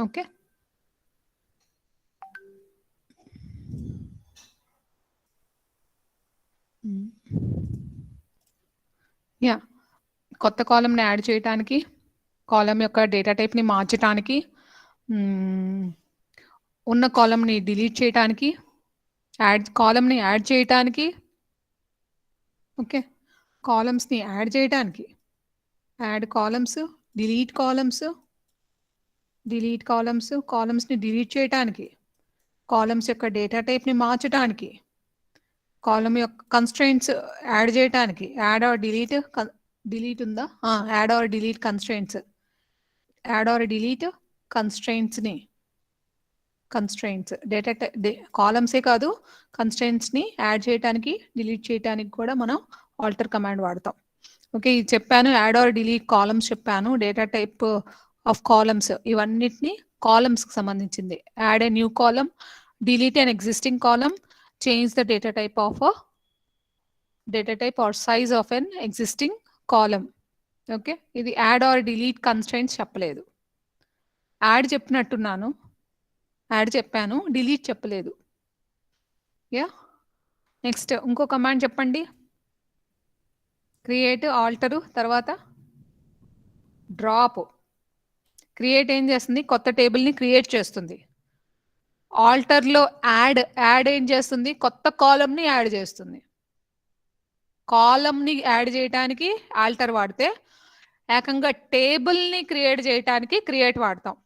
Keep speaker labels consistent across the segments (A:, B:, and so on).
A: Okay. Yeah, కొత్త కాలంని add చేయడానికి, కాలం యొక్క డేటా టైప్ని మార్చడానికి, ఉన్న కాలంని డిలీట్ చేయడానికి, కాలంని యాడ్ చేయడానికి, ఓకే, కాలమ్స్ని యాడ్ చేయడానికి, యాడ్ కాలమ్స్, డిలీట్ కాలమ్స్, కాలమ్స్ని డిలీట్ చేయడానికి, కాలమ్స్ యొక్క డేటా టైప్ని మార్చడానికి, కాలం యొక్క కన్స్ట్రెయింట్స్ యాడ్ చేయడానికి, యాడ్ ఆర్ డిలీట్, డిలీట్ ఉందా, add or delete constraints, add or delete కన్స్ట్రెయింట్స్ని, కన్స్ట్రెయింట్స్ డేటా కాలమ్సే కాదు, కన్స్ట్రెయింట్స్ని యాడ్ చేయడానికి డిలీట్ చేయడానికి కూడా మనం ఆల్టర్ కమాండ్ వాడతాం. ఓకే, ఇది చెప్పాను, యాడ్ ఆర్ డిలీట్ కాలమ్స్ చెప్పాను, డేటా టైప్ ఆఫ్ కాలమ్స్ ఇవన్నిటిని కాలమ్స్కి సంబంధించింది. Add a new column, delete an existing column, change the data type or size of an existing column. Okay, ఇది యాడ్ ఆర్ డిలీట్ కన్స్ట్రెయింట్స్ చెప్పలేదు. Add చెప్పినట్టున్నాను, add చెప్పాను, delete చెప్పలేదు. Yeah, next ఇంకో command చెప్పండి. క్రియేట్, ఆల్టరు, తర్వాత drop. Create ఏం చేస్తుంది? కొత్త టేబుల్ని క్రియేట్ చేస్తుంది. ఆల్టర్లో యాడ్ ఏం చేస్తుంది? కొత్త కాలమ్ని యాడ్ చేస్తుంది. కాలమ్ని యాడ్ చేయడానికి ఆల్టర్ వాడితే, ఏకంగా టేబుల్ని క్రియేట్ చేయడానికి క్రియేట్ వాడతాం.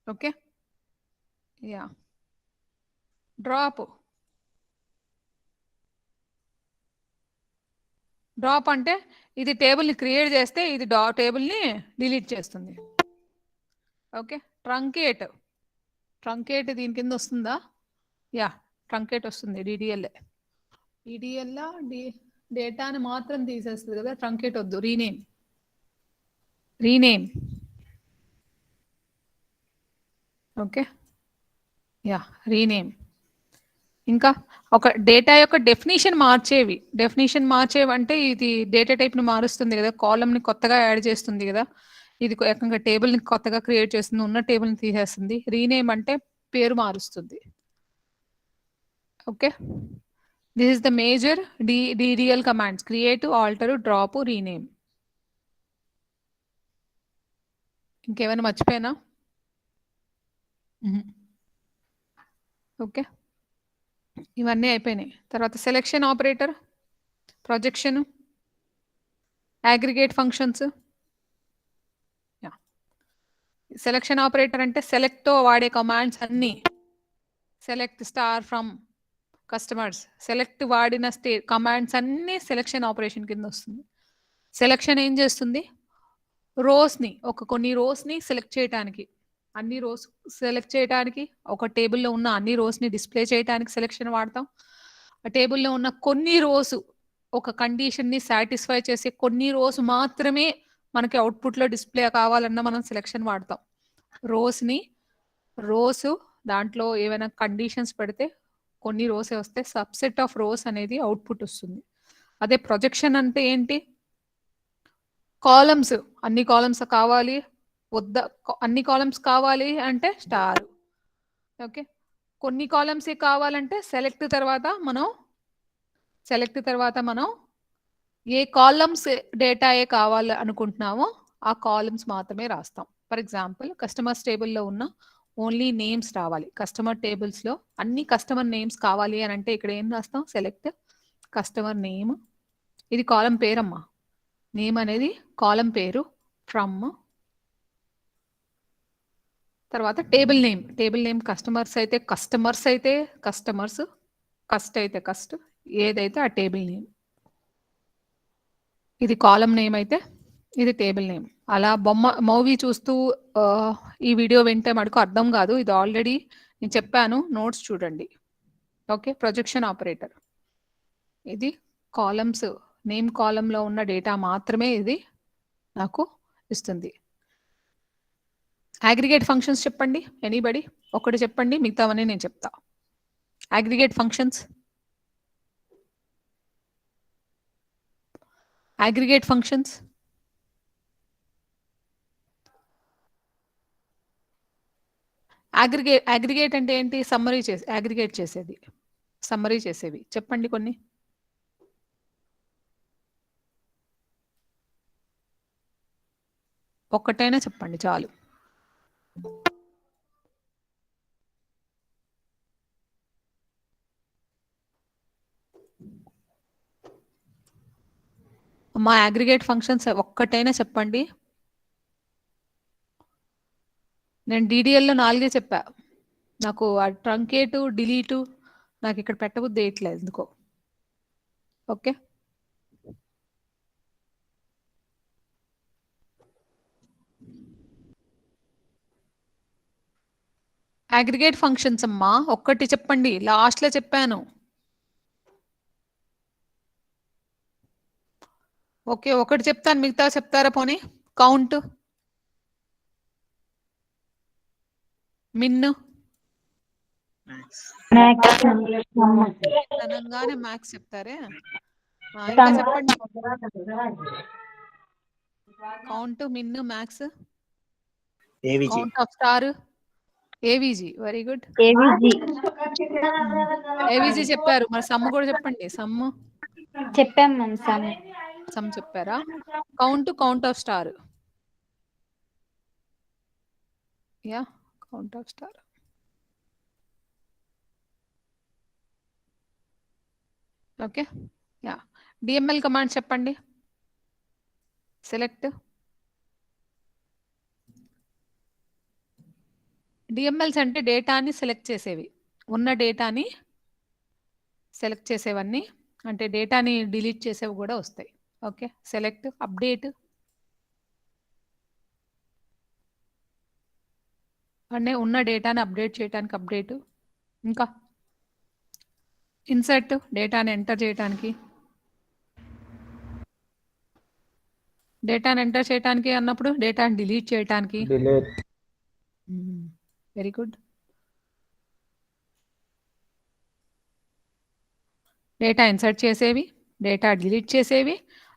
A: Okay, yeah, drop. డ్రాప్ అంటే ఇది టేబుల్ని క్రియేట్ చేస్తే ఇది టేబుల్ని డిలీట్ చేస్తుంది. Okay, truncate. ట్రంకేట్ దీని కింద వస్తుందా? యా, ట్రంకేట్ వస్తుంది. డిడిఎల్ డేటాని మాత్రం తీసేస్తుంది కదా, ట్రంకేట్ వద్దు. రీనేమ్. Okay, yeah, rename. ఇంకా ఒక డేటా యొక్క డెఫినేషన్ మార్చేవి అంటే ఇది డేటా టైప్ని మారుస్తుంది కదా, కాలమ్ని కొత్తగా యాడ్ చేస్తుంది కదా, ఇది ఏకంగా టేబుల్ని కొత్తగా క్రియేట్ చేస్తుంది, ఉన్న టేబుల్ని తీసేస్తుంది. రీనేమ్ అంటే పేరు మారుస్తుంది. Okay, this is the major DDL commands: create, alter, drop, rename. ఇంకేమైనా మర్చిపోయినా? ఓకే, ఇవన్నీ అయిపోయినాయి. తర్వాత selection operator, projection, aggregate functions. Selection operator అంటే సెలెక్ట్తో వాడే కమాండ్స్ అన్నీ. Select star from customers, select వాడిన కమాండ్స్ అన్నీ సెలెక్షన్ ఆపరేషన్ కింద వస్తుంది. సెలెక్షన్ ఏం చేస్తుంది? రోస్ని, కొన్ని రోస్ని సెలెక్ట్ చేయడానికి, అన్ని రోస్ సెలెక్ట్ చేయడానికి, ఒక టేబుల్లో ఉన్న అన్ని రోస్ని డిస్ప్లే చేయడానికి సెలెక్షన్ వాడతాం. ఆ టేబుల్లో ఉన్న కొన్ని రోస్ ఒక కండిషన్ని సాటిస్ఫై చేసే కొన్ని రోస్ మాత్రమే మనకి అవుట్పుట్లో డిస్ప్లే కావాలన్నా మనం సెలెక్షన్ వాడతాం. రోస్ దాంట్లో ఏమైనా కండిషన్స్ పెడితే కొన్ని రోసే వస్తే సబ్సెట్ ఆఫ్ రోస్ అనేది అవుట్పుట్ వస్తుంది. అదే ప్రొజెక్షన్ అంటే ఏంటి? కాలమ్స్, అన్ని కాలమ్స్ కావాలి అన్ని కాలమ్స్ కావాలి అంటే స్టార్. ఓకే, కొన్ని కాలమ్సే కావాలంటే సెలెక్ట్ తర్వాత మనం ఏ కాలమ్స్ డేటాయే కావాలి అనుకుంటున్నామో ఆ కాలమ్స్ మాత్రమే రాస్తాం. ఫర్ ఎగ్జాంపుల్, కస్టమర్స్ టేబుల్లో ఉన్న ఓన్లీ నేమ్స్ రావాలి. కస్టమర్ టేబుల్స్లో అన్ని కస్టమర్ నేమ్స్ కావాలి అని అంటే ఇక్కడ ఏం రాస్తాం? Select customer name. ఇది కాలం పేరమ్మా, నేమ్ అనేది కాలం పేరు. ఫ్రమ్, తర్వాత టేబుల్ నేమ్ కస్టమర్స్ అయితే కస్టమర్స్, కస్ట్ అయితే కస్ట్, ఏదైతే ఆ టేబుల్ నేమ్. ఇది కాలం నేమ్ అయితే ఇది టేబుల్ నేమ్. అలా మూవీ చూస్తూ ఈ వీడియో వింటే మటుకు అర్థం కాదు. ఇది ఆల్రెడీ నేను చెప్పాను, నోట్స్ చూడండి. ఓకే, ప్రొజెక్షన్ ఆపరేటర్ ఇది కాలమ్స్, నేమ్ కాలంలో ఉన్న డేటా మాత్రమే ఇది నాకు ఇస్తుంది. అగ్రిగేట్ ఫంక్షన్స్ చెప్పండి, ఎనీబడి ఒకటి చెప్పండి, మిగతావన్నీ నేను చెప్తా. అగ్రిగేట్ ఫంక్షన్స్, అగ్రిగేట్ అంటే ఏంటి? అగ్రిగేట్ చేసేది, సమ్మరీ చేసేవి. చెప్పండి కొన్ని. ఒక్కటైనా చెప్పండి చాలు. మా అగ్రిగేట్ ఫంక్షన్స్ ఒక్కటైనా చెప్పండి. నేను DDLలో 4 చెప్పా. నాకు ఆ ట్రంకేటు, డిలీటు నాకు ఇక్కడ పెట్టబుద్ధి వేయట్లేదు ఎందుకో. ఓకే, అగ్రిగేట్ ఫంక్షన్స్ అమ్మా ఒక్కటి చెప్పండి, లాస్ట్లో చెప్పాను. ఓకే, ఒకటి చెప్తాను, మిగతా చెప్తారా పోనీ? కౌంట్, మిన్, అనగానే మ్యాక్స్ చెప్తారే. ఇంకా చెప్పండి. Count, min, max, count of star, AVG. Very good, AVG చెప్పారు. మరి సమ్ కూడా చెప్పండి. సమ్
B: చెప్పాం మ్యామ్.
A: సమ్ చెప్పారా? Count of star. Yeah, count of star. Okay, yeah. DML command చెప్పండి. సెలెక్ట్. డిఎంఎల్స్ అంటే డేటాని సెలెక్ట్ చేసేవి, ఉన్న డేటాని సెలెక్ట్ చేసేవన్నీ, అంటే డేటాని డిలీట్ చేసేవి కూడా వస్తాయి. ఓకే, సెలెక్ట్, అప్డేట్ అంటే ఉన్న డేటాని అప్డేట్ చేయడానికి అప్డేట్. ఇంకా ఇన్సర్ట్, డేటాని ఎంటర్ చేయడానికి. డేటాని ఎంటర్ చేయడానికి అన్నప్పుడు డేటాని డిలీట్ చేయడానికి. Very good. డేటా ఇన్సర్ట్ చేసేవి, డేటా డిలీట్ చేసేవి,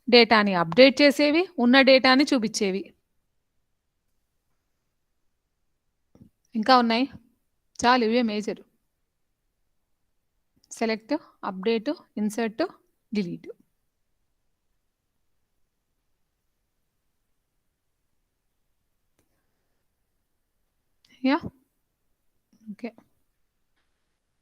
A: డేటాని అప్డేట్ చేసేవి, ఉన్న డేటాని చూపించేవి. ఇంకా ఉన్నాయి చాలు, ఇవే major. Select, update, insert, delete. Yeah, okay.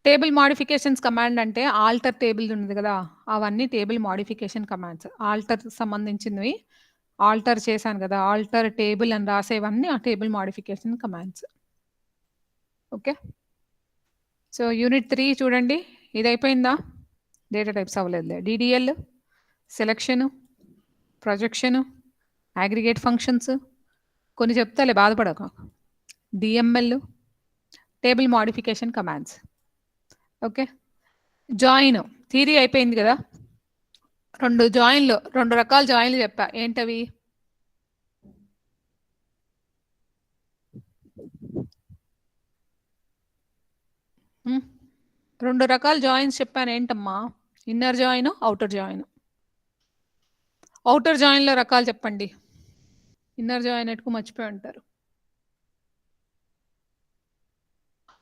A: Table modifications command అంటే ఆల్టర్ టేబుల్ ఉంది కదా, అవన్నీ టేబుల్ మాడిఫికేషన్ కమాండ్స్. ఆల్టర్ సంబంధించినవి ఆల్టర్ చేశాను కదా, ఆల్టర్ టేబుల్ అని రాసేవన్నీ ఆ table modification commands. Okay, so unit 3 చూడండి, ఇది అయిపోయిందా? డేటా టైప్స్ అవ్వలేదులే. DDL, selection, projection, aggregate functions, కొన్ని చెప్తాలే బాధపడక. DML, table modification commands. Okay, join theory అయిపోయింది కదా. రెండు రకాల జాయిన్లు చెప్పా. ఏంటవి? రెండు రకాల జాయిన్స్ చెప్పాను. ఏంటమ్మా? Inner join, outer join. Outer జాయిన్లో రకాలు చెప్పండి. ఇన్నర్ జాయిన్ ఎట్టుకు మర్చిపోయి ఉంటారు.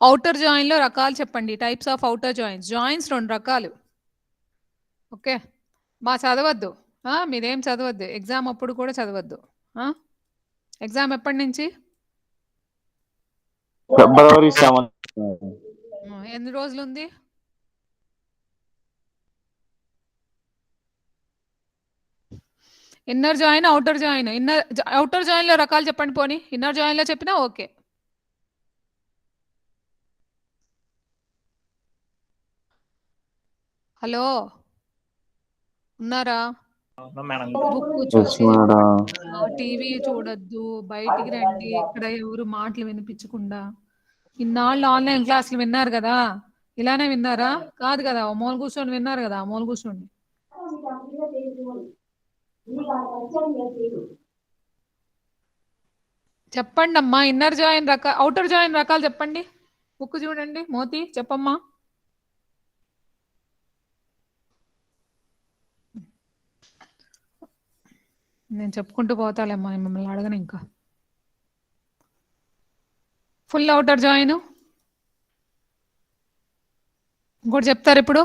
A: అవుటర్ జాయిన్లో రకాలు చెప్పండి. Types of outer joins. Joins రెండు రకాలు. ఓకే, చదవద్దు, మీరేం చదవద్దు. ఎగ్జామ్ అప్పుడు కూడా చదవద్దు. ఎగ్జామ్ ఎప్పటి నుంచి?
C: ఫిబ్రవరి 7.
A: ఎన్ని రోజులు ఉంది? Inner join, outer join. Outer జాయిన్లో రకాలు చెప్పండి పోనీ. ఇన్నర్ జాయిన్లో చెప్పినా ఓకే. హలో, ఉన్నారా? బుక్ చూసి టీవీ చూడొద్దు, బయటికి రండి, ఇక్కడ ఎవరు మాటలు వినిపించకుండా. ఇన్నాళ్ళు ఆన్లైన్ క్లాసులు విన్నారు కదా, ఇలానే విన్నారా? కాదు కదా, మూల కూర్చొని విన్నారు కదా, మూల కూర్చోండి. చెప్పండి అమ్మా, ఇన్నర్ జాయిన్ అవుటర్ జాయిన్ రకాలు చెప్పండి. బుక్ చూడండి. మోతి చెప్పమ్మా. నేను చెప్పుకుంటూ పోతాలేమ్మా, మిమ్మల్ని అడగను ఇంకా. ఫుల్ అవుటర్ జాయిన్ ఇంకోటి చెప్తారు ఇప్పుడు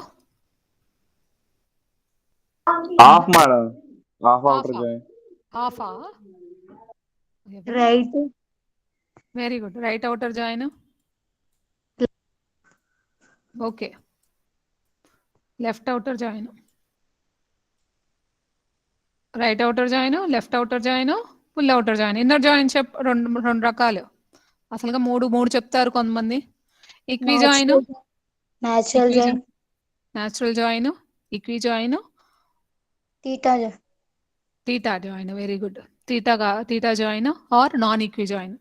C: half madam half outer join
A: హాఫా
B: right
A: very good right outer join okay left outer join right outer join left outer join full outer join inner join రెండు రకాలు అసలుగా మూడు చెప్తారు కొంతమంది equi join
B: natural join
A: natural join equi join theta join very good theta join or non equi join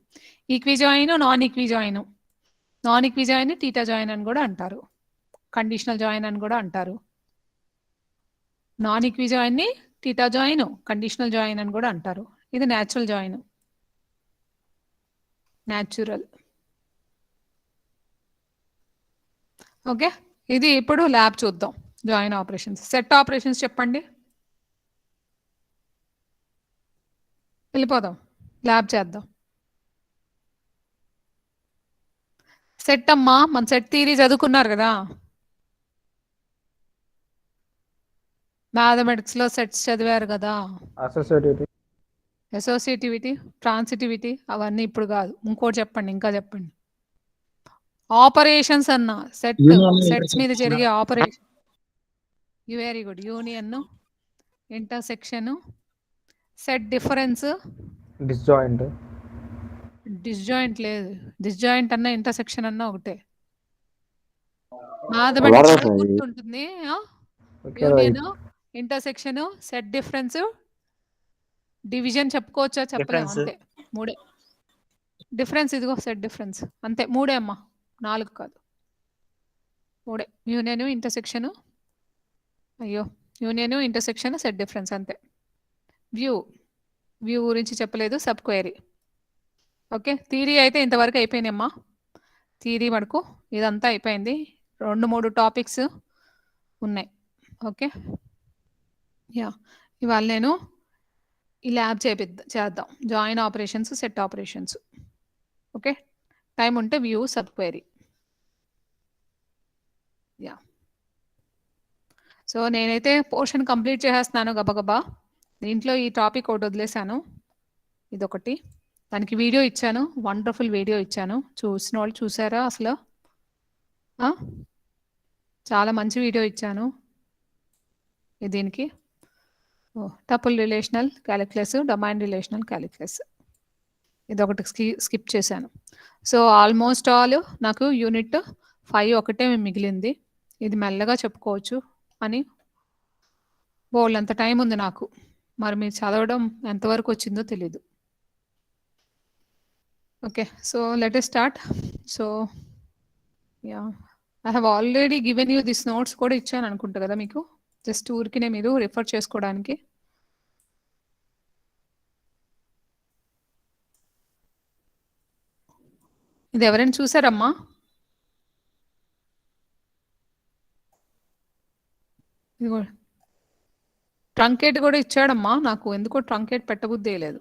A: non equi join theta join అని కూడా అంటారు conditional join అని కూడా అంటారు నాన్ ఈక్వి జాయిన్ ని థీటా జాయిన్ కండిషనల్ జాయిన్ అని కూడా అంటారు ఇది న్యాచురల్ జాయిన్ న్యాచురల్ ఓకే ఇది ఇప్పుడు ల్యాబ్ చూద్దాం జాయిన్ ఆపరేషన్స్ సెట్ ఆపరేషన్స్ చెప్పండి వెళ్ళిపోదాం ల్యాబ్ చేద్దాం సెట్ అమ్మా మన సెట్ థియరీ చదువుకున్నారు కదా మ్యాథమెటిక్స్ లో సెట్స్ చదివారు కదా అసోసియేటివిటీ ట్రాన్సిటివిటీ అవన్నీ ఇప్పుడు కాదు ఇంకోటి చెప్పండి ఇంకా చెప్పండి ఆపరేషన్స్ అన్న సెట్స్ మీద జరిగే operation very good union intersection set difference disjoint లేదు డిస్జాయింట్ అన్న ఇంటర్సెక్షన్ అన్న ఒకటే మ్యాథమెటిక్స్ లో గుర్తుంటుంది union intersection set difference division చెప్పుకోవచ్చా చెప్పలేము అంతే మూడే డిఫరెన్స్ ఇదిగో సెట్ డిఫరెన్స్ అంతే మూడే అమ్మా 4 కాదు మూడే యూనియన్ ఇంటర్సెక్షన్ సెట్ డిఫరెన్స్ అంతే వ్యూ గురించి చెప్పలేదు సబ్ క్వైరీ ఓకే థియరీ అయితే ఇంతవరకు అయిపోయినాయమ్మా థియరీ వరకు ఇదంతా అయిపోయింది 2-3 టాపిక్స్ ఉన్నాయి ఓకే యా ఇవాళ నేను ఈ ల్యాబ్ చేద్దాం join operations set operations okay time ఉంటే view subquery yeah so నేనైతే పోర్షన్ కంప్లీట్ చేసేస్తున్నాను గబగబా దీంట్లో ఈ టాపిక్ ఒకటి వదిలేశాను ఇదొకటి దానికి వీడియో ఇచ్చాను వండర్ఫుల్ వీడియో ఇచ్చాను చూసిన వాళ్ళు చూసారా అసలు చాలా మంచి వీడియో ఇచ్చాను దీనికి tuple relational calculus domain relational calculus ఇదొకటి స్కిప్ చేశాను సో ఆల్మోస్ట్ ఆల్ నాకు యూనిట్ 5 ఒకటే మిగిలింది ఇది మెల్లగా చెప్పుకోవచ్చు అని బోల్డ్ అంత టైం ఉంది నాకు మరి మీరు చదవడం ఎంతవరకు వచ్చిందో తెలీదు okay so let us start so yeah I have already given you this notes కూడా ఇచ్చాను అనుకుంటా కదా మీకు జస్ట్ ఊరికినే మీరు రిఫర్ చేసుకోవడానికి ఇది ఎవరైనా చూసారమ్మా ఇది ట్రంకేట్ కూడా ఇచ్చాడమ్మా నాకు ఎందుకో ట్రంకేట్ పెట్టబుద్ధి లేదు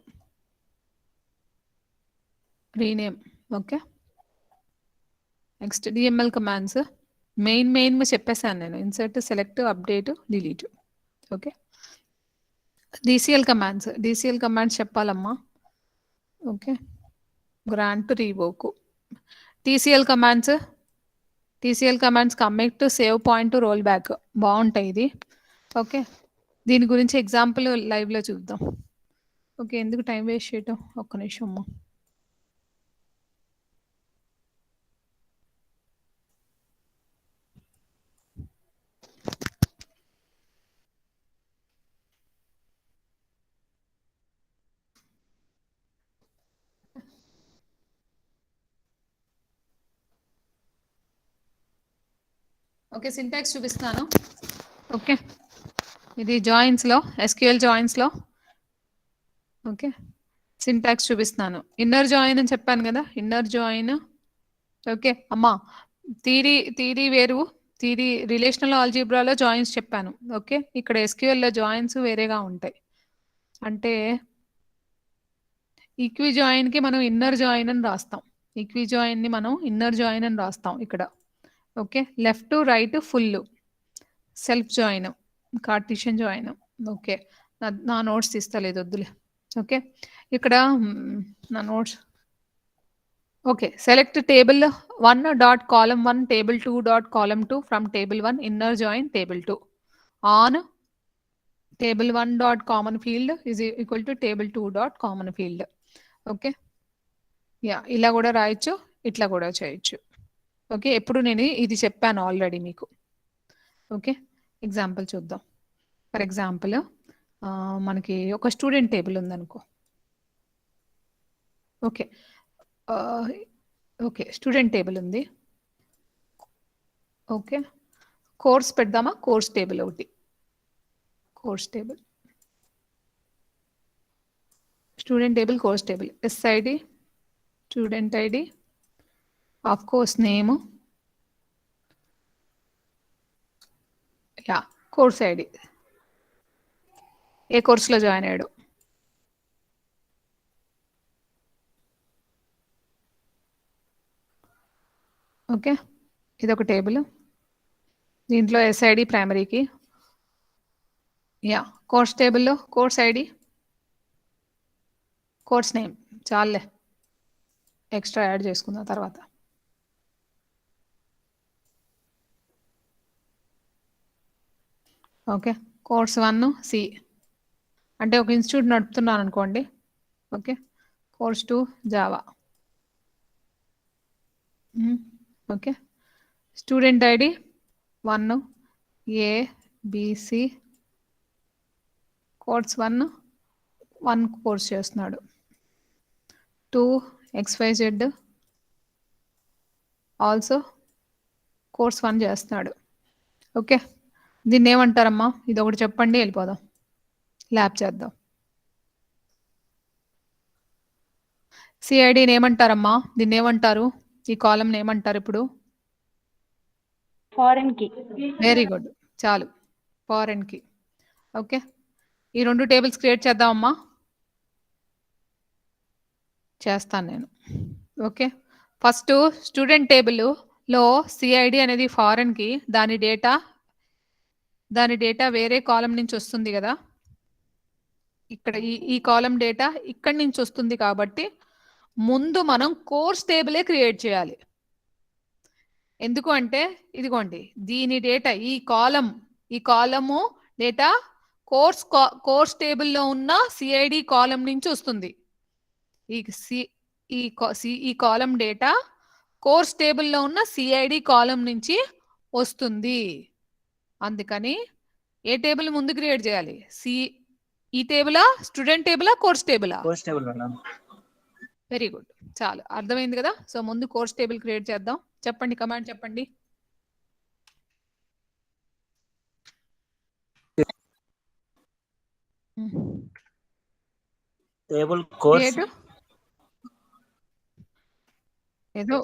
A: rename okay next DML commands main చెప్పేసాను నేను insert select update delete okay DCL commands చెప్పాలమ్మా okay grant revoke TCL commands commit savepoint rollback బాగుంటాయి ఇది ఓకే దీని గురించి ఎగ్జాంపుల్ లైవ్లో చూద్దాం ఓకే ఎందుకు టైం వేస్ట్ చేయటం ఒక్క నిమిషం అమ్మా ఓకే సింటాక్స్ చూపిస్తాను ఓకే ఇది జాయిన్స్లో ఎస్క్యూఎల్ జాయిన్స్లో ఓకే సింటాక్స్ చూపిస్తున్నాను ఇన్నర్ జాయిన్ అని చెప్పాను కదా ఇన్నర్ జాయిన్ ఓకే అమ్మా థీరీ వేరు థీరీ రిలేషనల్ ఆల్జీబ్రాలో జాయిన్స్ చెప్పాను ఓకే ఇక్కడ ఎస్క్యూఎల్లో జాయిన్స్ వేరేగా ఉంటాయి అంటే ఈక్వి జాయిన్కి మనం ఇన్నర్ జాయిన్ అని రాస్తాం ఈక్వి జాయిన్ ని మనం ఇన్నర్ జాయిన్ అని రాస్తాం ఇక్కడ. Okay, left to right full, self join, Cartesian join. Okay, నా నోట్స్ తీస్తలేదు వద్దులే. ఓకే, ఇక్కడ నా notes. Okay, select table 1 dot column 1 table 2 dot column 2 from table 1 inner join table 2 on table 1 dot common field is equal to table 2 dot common field. Okay, yeah ఇలా కూడా రాయొచ్చు, ఇట్లా కూడా చేయొచ్చు. ఓకే, ఎప్పుడు నేను ఇది చెప్పాను ఆల్రెడీ మీకు. ఓకే, ఎగ్జాంపుల్ చూద్దాం. ఫర్ ఎగ్జాంపుల్ మనకి ఒక స్టూడెంట్ టేబుల్ ఉందనుకో. ఓకే, ఓకే స్టూడెంట్ టేబుల్ ఉంది. ఓకే, కోర్స్ పెడదామా? కోర్స్ టేబుల్ ఒకటి, course table, student table, course table, SID, student ID, of course name, yeah course ID, ఏ కోర్సులో జాయిన్ అయ్యాడు. ఓకే, ఇది ఒక టేబుల్, దీంట్లో SID ప్రైమరీకి, యా కోర్స్ టేబుల్లో కోర్స్ ID, కోర్స్ నేమ్, చాలే ఎక్స్ట్రా యాడ్ చేసుకుందాం తర్వాత. ఓకే, కోర్స్ 1 C అంటే ఒక ఇన్స్టిట్యూట్ నడుపుతున్నాను అనుకోండి. Okay, course 2 Java. Okay, student ID 1 ABC, course 1 course చేస్తున్నాడు. 2 XYZ ఆల్సో కోర్స్ 1 చేస్తున్నాడు. ఓకే, దీన్ని ఏమంటారమ్మా? ఇది ఒకటి చెప్పండి, వెళ్ళిపోదాం, ల్యాబ్ చేద్దాం. CIDని ఏమంటారమ్మా? దీన్ని ఏమంటారు? ఈ కాలంని ఏమంటారు ఇప్పుడు?
B: ఫారెన్ కి.
A: వెరీ గుడ్, చాలు, ఫారెన్ కి. ఓకే, ఈ 2 టేబుల్స్ క్రియేట్ చేద్దామమ్మా. చేస్తాను నేను. ఓకే, ఫస్ట్ స్టూడెంట్ టేబుల్లో CID అనేది ఫారెన్ కి, దాని డేటా వేరే కాలం నుంచి వస్తుంది కదా. ఇక్కడ ఈ కాలం డేటా ఇక్కడి నుంచి వస్తుంది కాబట్టి ముందు మనం కోర్స్ టేబులే క్రియేట్ చేయాలి. ఎందుకు అంటే ఇదిగోండి, దీని డేటా ఈ కాలము డేటా కోర్స్ టేబుల్లో ఉన్న CID కాలం నుంచి వస్తుంది. ఈ కాలం డేటా కోర్స్ టేబుల్లో ఉన్న CID కాలం నుంచి వస్తుంది. అందుకని ఏ టేబుల్ ముందు క్రియేట్ చేయాలి? ఈ టేబులా, స్టూడెంట్ టేబులా, కోర్స్ టేబులా?
D: Course table madam.
A: Very good, చాలు అర్థమైంది కదా. సో ముందు కోర్స్ టేబుల్ క్రియేట్ చేద్దాం. చెప్పండి, కమాండ్ చెప్పండి.
D: టేబుల్ కోర్స్
A: ఏదో.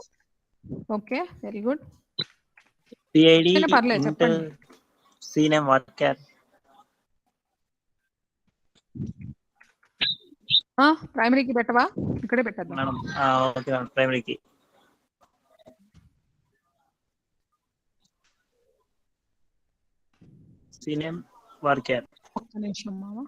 A: Okay, very good.
D: PID
A: పర్లేదు చెప్పండి.
D: CNAME varchar.
A: ప్రైమరీకి పెట్టవా? ఇక్కడే పెట్టద్దాం
D: madam. Okay madam, primary key. CNAME varchar.
A: ఒక్క నిమిషం మామ.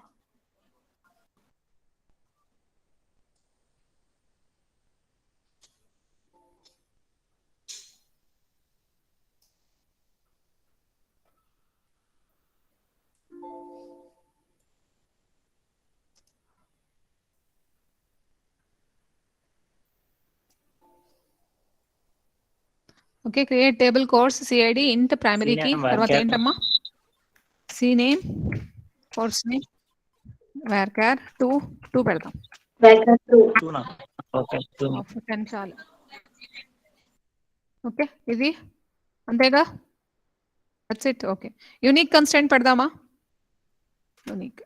A: Okay, create table course CID int ప్రైమరీకి. తర్వాత ఏంటమ్మా? CNAME కోర్స్ నేమ్ varchar 2 పెడదాం.
D: ఓకే,
A: 10 చాలు. ఓకే, ఇది అంతేగా, that's it. Okay, unique constraint పెడదామా? యూనిక్.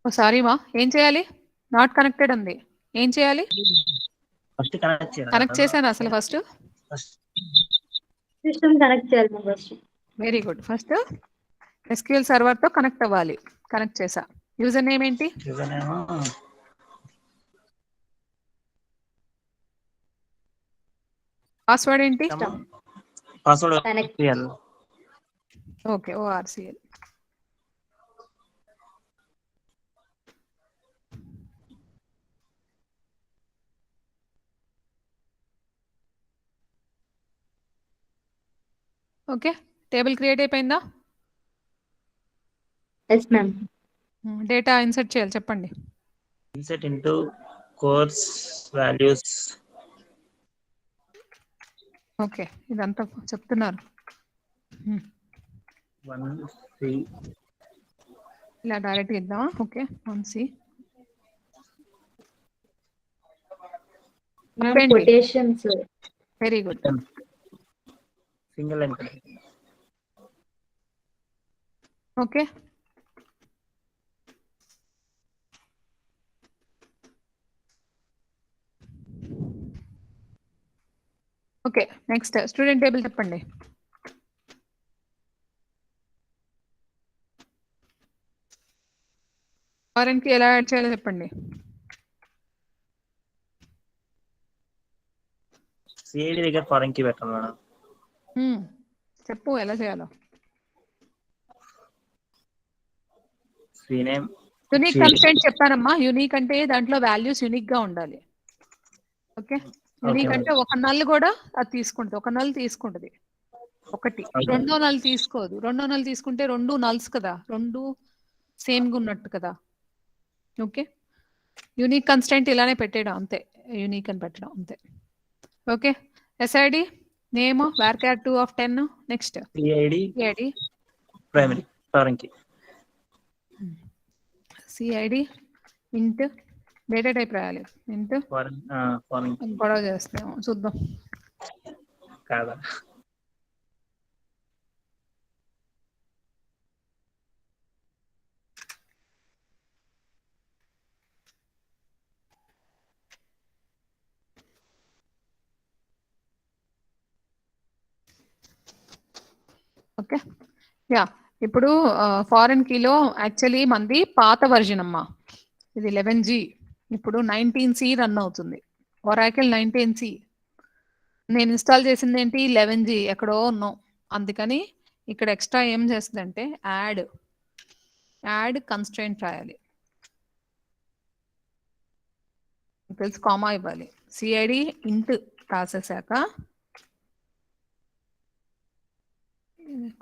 A: సారీ మా, ఏం చేయాలి? నాట్ కనెక్టెడ్ ఉంది, ఏం చేయాలి?
D: ఫస్ట్
A: కనెక్ట్ చేశాను అసలు. ఫస్ట్
B: సిస్టమ్ కనెక్ట్ చేయాలి.
A: Very good. First SQL server తో కనెక్ట్ అవ్వాలి. కనెక్ట్ చేసా. యూజర్ నేమ్ ఏంటి?
D: యూజర్ నేమ్
A: పాస్వర్డ్ ఏంటి?
D: Password
B: Connect.
A: Okay, ORCL. Okay, table create అయిపోయిందా?
B: Yes, ma'am.
A: డేటా ఇన్సర్ట్ చేయాలి, చెప్పండి.
D: Insert into course values.
A: Okay, ఇదంతా చెప్తున్నారు.
D: 1C.
A: ఇలా డైరెక్ట్ ఇద్దామా? Okay, 1C.
B: Ma'am,
A: చెప్పండి.
B: quotations.
A: Very good.
D: Single line.
A: Okay, okay. Next student table చెప్పండి. Foreign కి ఎలా యాడ్ చేయాలో చెప్పండి.
D: సిఐడి దగ్గర ఫారెన్ కీ పెట్టాలి మేడం.
A: చెప్పు ఎలా చేయాలో.
D: సీనేమ్
A: యునిక్ కన్స్టెంట్ చెప్పానమ్మా. యునిక్ అంటే దాంట్లో వాల్యూస్ యునిక్ గా ఉండాలి. ఓకే, యునిక్ అంటే ఒక నల్ కూడా అది తీసుకుంటుంది. ఒక నల్ తీసుకుంటది ఒకటి. రెండో నల్ తీసుకోదు. రెండో నల్ తీసుకుంటే రెండు నల్స్ కదా, రెండు సేమ్ గా ఉన్నట్టు కదా. ఓకే, యూనిక్ కన్స్టెంట్ ఇలానే పెట్టేయడం అంతే. యూనిక్ అని పెట్టడం అంతే. Okay, SID name varchar 2 of 10. Next
D: CID primary foreign key.
A: CID int data type రాయాలి. ఇంట్
D: ఫారెన్
A: గొడవ చేస్తాము, చూద్దాం.
D: కాదా?
A: Okay, yeah. ఇప్పుడు ఫారెన్ కీలో యాక్చువల్లీ మంది పాత వర్జన్ అమ్మా. ఇది 11G. ఇప్పుడు 19C రన్ అవుతుంది. Oracle 19C. నేను ఇన్స్టాల్ చేసింది ఏంటి? 11G. ఎక్కడో ఉన్నాం. అందుకని ఇక్కడ ఎక్స్ట్రా ఏం చేస్తుందంటే యాడ్ కన్స్ట్రెయింట్ రాయాలి. తెలుసు, కామా ఇవ్వాలి. సిఐడి ఇంట్ రాసేసాక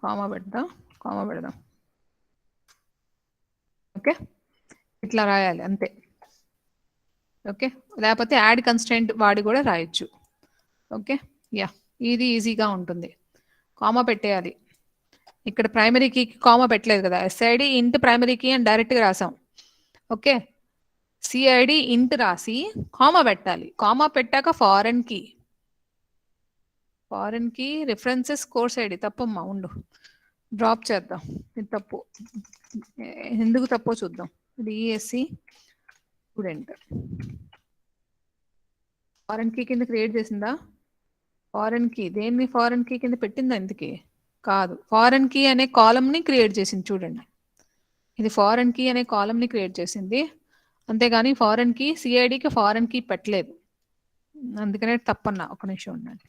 A: కామా పెడదాం. ఓకే, ఇట్లా రాయాలి అంతే. ఓకే, లేకపోతే యాడ్ కన్స్టెంట్ వాడి కూడా రాయొచ్చు. ఓకే, యా, ఇది ఈజీగా ఉంటుంది. కామా పెట్టేయాలి. ఇక్కడ ప్రైమరీ కీకి కామా పెట్టలేదు కదా. ఎస్ఐడి ఇంట్ ప్రైమరీ కీ అని డైరెక్ట్గా రాసాం. ఓకే, సిఐడి ఇంట్ రాసి కామా పెట్టాలి. కామా పెట్టాక foreign key references course ID. తప్పమ్మా, ఉండు, డ్రాప్ చేద్దాం. ఇది తప్పు. ఎందుకు తప్పో చూద్దాం. డిఎస్సి స్టూడెంట్ ఫారెన్ కీ కింద క్రియేట్ చేసిందా? ఫారెన్ కీ దేన్ని ఫారెన్ కీ కింద పెట్టిందా? ఎందుకే కాదు, ఫారెన్ కీ అనే కాలమ్ ని క్రియేట్ చేసింది. చూడండి, ఇది ఫారెన్ కీ అనే కాలమ్ ని క్రియేట్ చేసింది. అంతేగాని ఫారెన్ కీ సిఐడికి ఫారెన్ కీ పెట్టలేదు. అందుకనే తప్పన్నా. ఒక నిమిషం ఉండండి.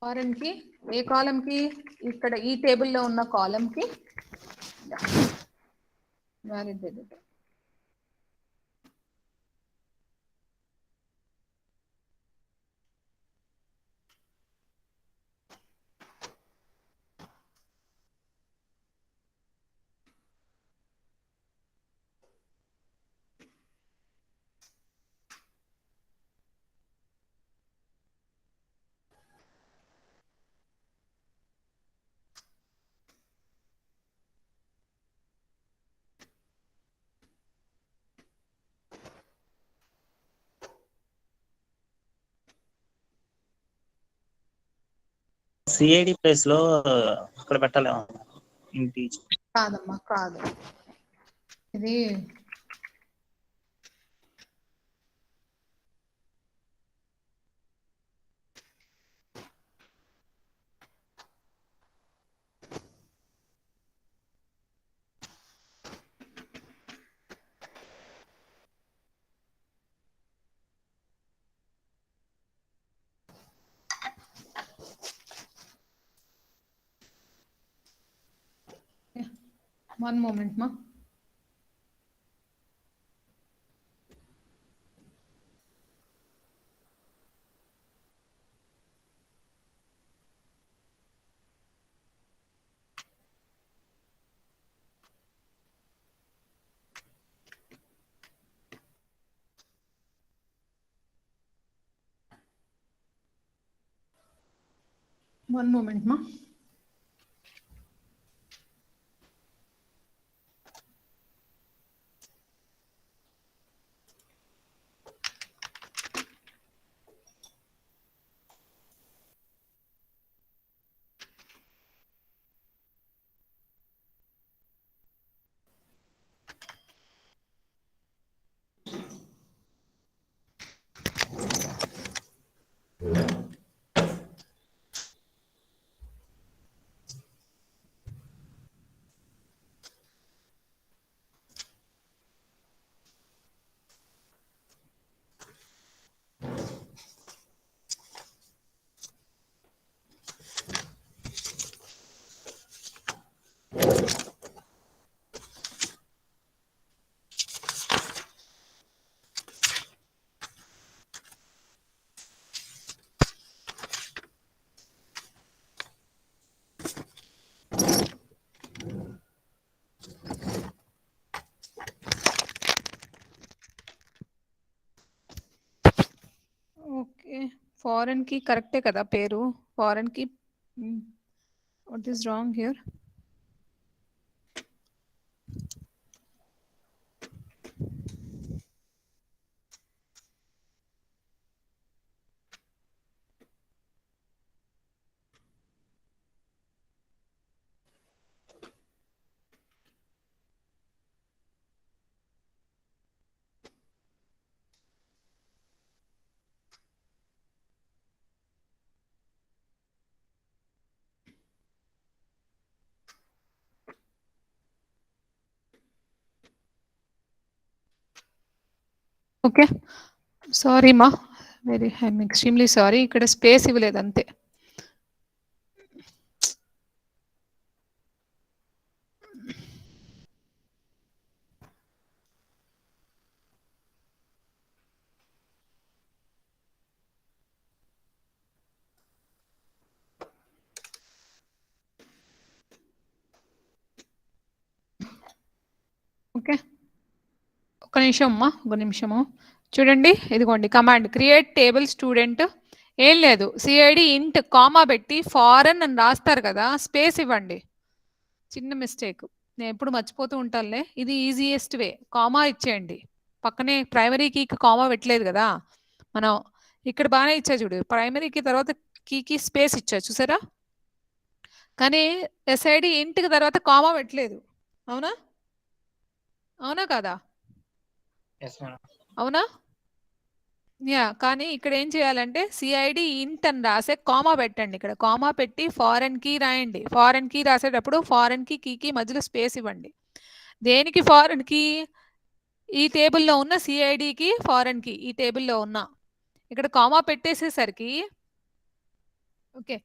A: ఫారెన్ కి ఏ కాలమ్ కి? ఇక్కడ ఈ టేబుల్లో ఉన్న కాలమ్ కి వ్యాలిడ్.
D: సిఐడి ప్లేస్ లో అక్కడ పెట్టాలి ఇంటి
A: కాదమ్మా కాదు ఇది one moment ma. One moment ma. Okay foreign కి కరెక్టే కదా పేరు ఫారెన్ కి what is wrong here okay sorry మా వెరీ ఐఎమ్ ఎక్స్ట్రీమ్లీ సారీ ఇక్కడ స్పేస్ ఇవ్వలేదు అంతే ఓకే ఒక నిమిషం అమ్మా ఒక నిమిషము చూడండి ఇదిగోండి కమాండ్ క్రియేట్ టేబుల్ స్టూడెంట్ ఏం లేదు సిఐడి ఇంట్ కామా పెట్టి ఫారెన్ అని రాస్తారు కదా స్పేస్ ఇవ్వండి చిన్న మిస్టేక్ నేను ఎప్పుడు మర్చిపోతూ ఉంటానులే ఇది ఈజియెస్ట్ వే కామా ఇచ్చేయండి పక్కనే ప్రైమరీ కీకి కామా పెట్టలేదు కదా మనం ఇక్కడ బాగానే ఇచ్చా చూడు ప్రైమరీకి తర్వాత కీకి స్పేస్ ఇచ్చా చూసారా కానీ ఎస్ఐడి ఇంట్కి తర్వాత కామా పెట్టలేదు అవునా అవునా కాదా అవునా యా కానీ ఇక్కడ ఏం చేయాలంటే సిఐడి ఇంట్ అని రాసే కామా పెట్టండి ఇక్కడ కామా పెట్టి ఫారెన్ కీ రాయండి ఫారెన్ కీ రాసేటప్పుడు ఫారెన్ కీకి మధ్యలో స్పేస్ ఇవ్వండి దేనికి ఫారెన్ కీ ఈ టేబుల్లో ఉన్న సిఐడికి ఫారెన్ కీ ఈ టేబుల్లో ఉన్న ఇక్కడ కామా పెట్టేసేసరికి ఓకే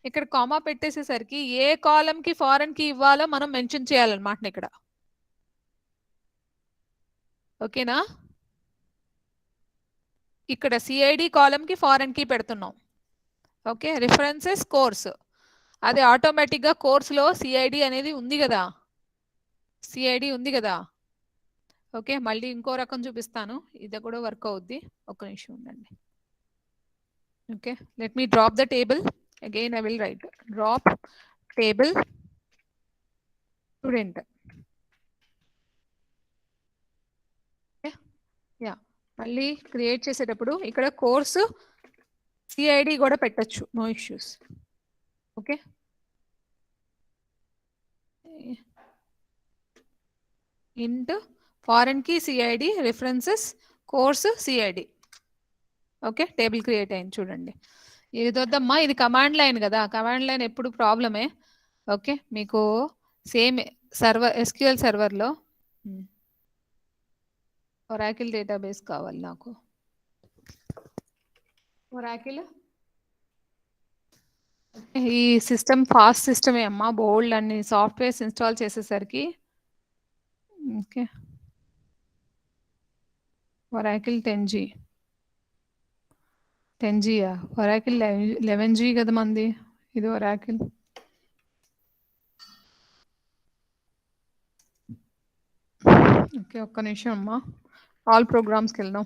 A: ఇక్కడ కామా పెట్టేసేసరికి ఏ కాలంకి ఫారెన్ కీ ఇవ్వాలో మనం మెన్షన్ చేయాలన్నమాట ఇక్కడ ఓకేనా ఇక్కడ సిఐడి కాలంకి ఫారెన్ కీ పెడుతున్నాం ఓకే రిఫరెన్సెస్ కోర్స్ అది ఆటోమేటిక్గా కోర్సులో సిఐడి అనేది ఉంది కదా సిఐడి ఉంది కదా ఓకే మళ్ళీ ఇంకో రకం చూపిస్తాను ఇది కూడా వర్క్ అవుద్ది ఒక నిమిషం ఉండండి okay let me drop the table again I will write drop table student yeah మళ్ళీ క్రియేట్ చేసేటప్పుడు ఇక్కడ కోర్సు సిఐడి కూడా పెట్టచ్చు no issues okay, int foreign key CID references course CID. Okay, table create అయింది చూడండి. ఇది వద్దమ్మా, ఇది కమాండ్ లైన్ కదా, కమాండ్ లైన్ ఎప్పుడు ప్రాబ్లమే. ఓకే, మీకు సేమ్ సర్వర్ ఎస్క్యూఎల్ సర్వర్లో ఒరాకిల్ డేటాబేస్ కావాలి నాకు. ఒరాకిల్ ఈ సిస్టమ్ ఫాస్ట్ సిస్టమే అమ్మా, బోల్డ్ అన్ని సాఫ్ట్వేర్స్ ఇన్స్టాల్ చేసేసరికి. ఓకే, ఒరాకిల్ 10G 10Gయా, ఒరాకిల్ 11G కదా మంది. ఇది ఒరాకిల్. ఓకే, ఒక్క నిమిషం అమ్మా, ఆల్ ప్రోగ్రామ్స్కి వెళ్దాం.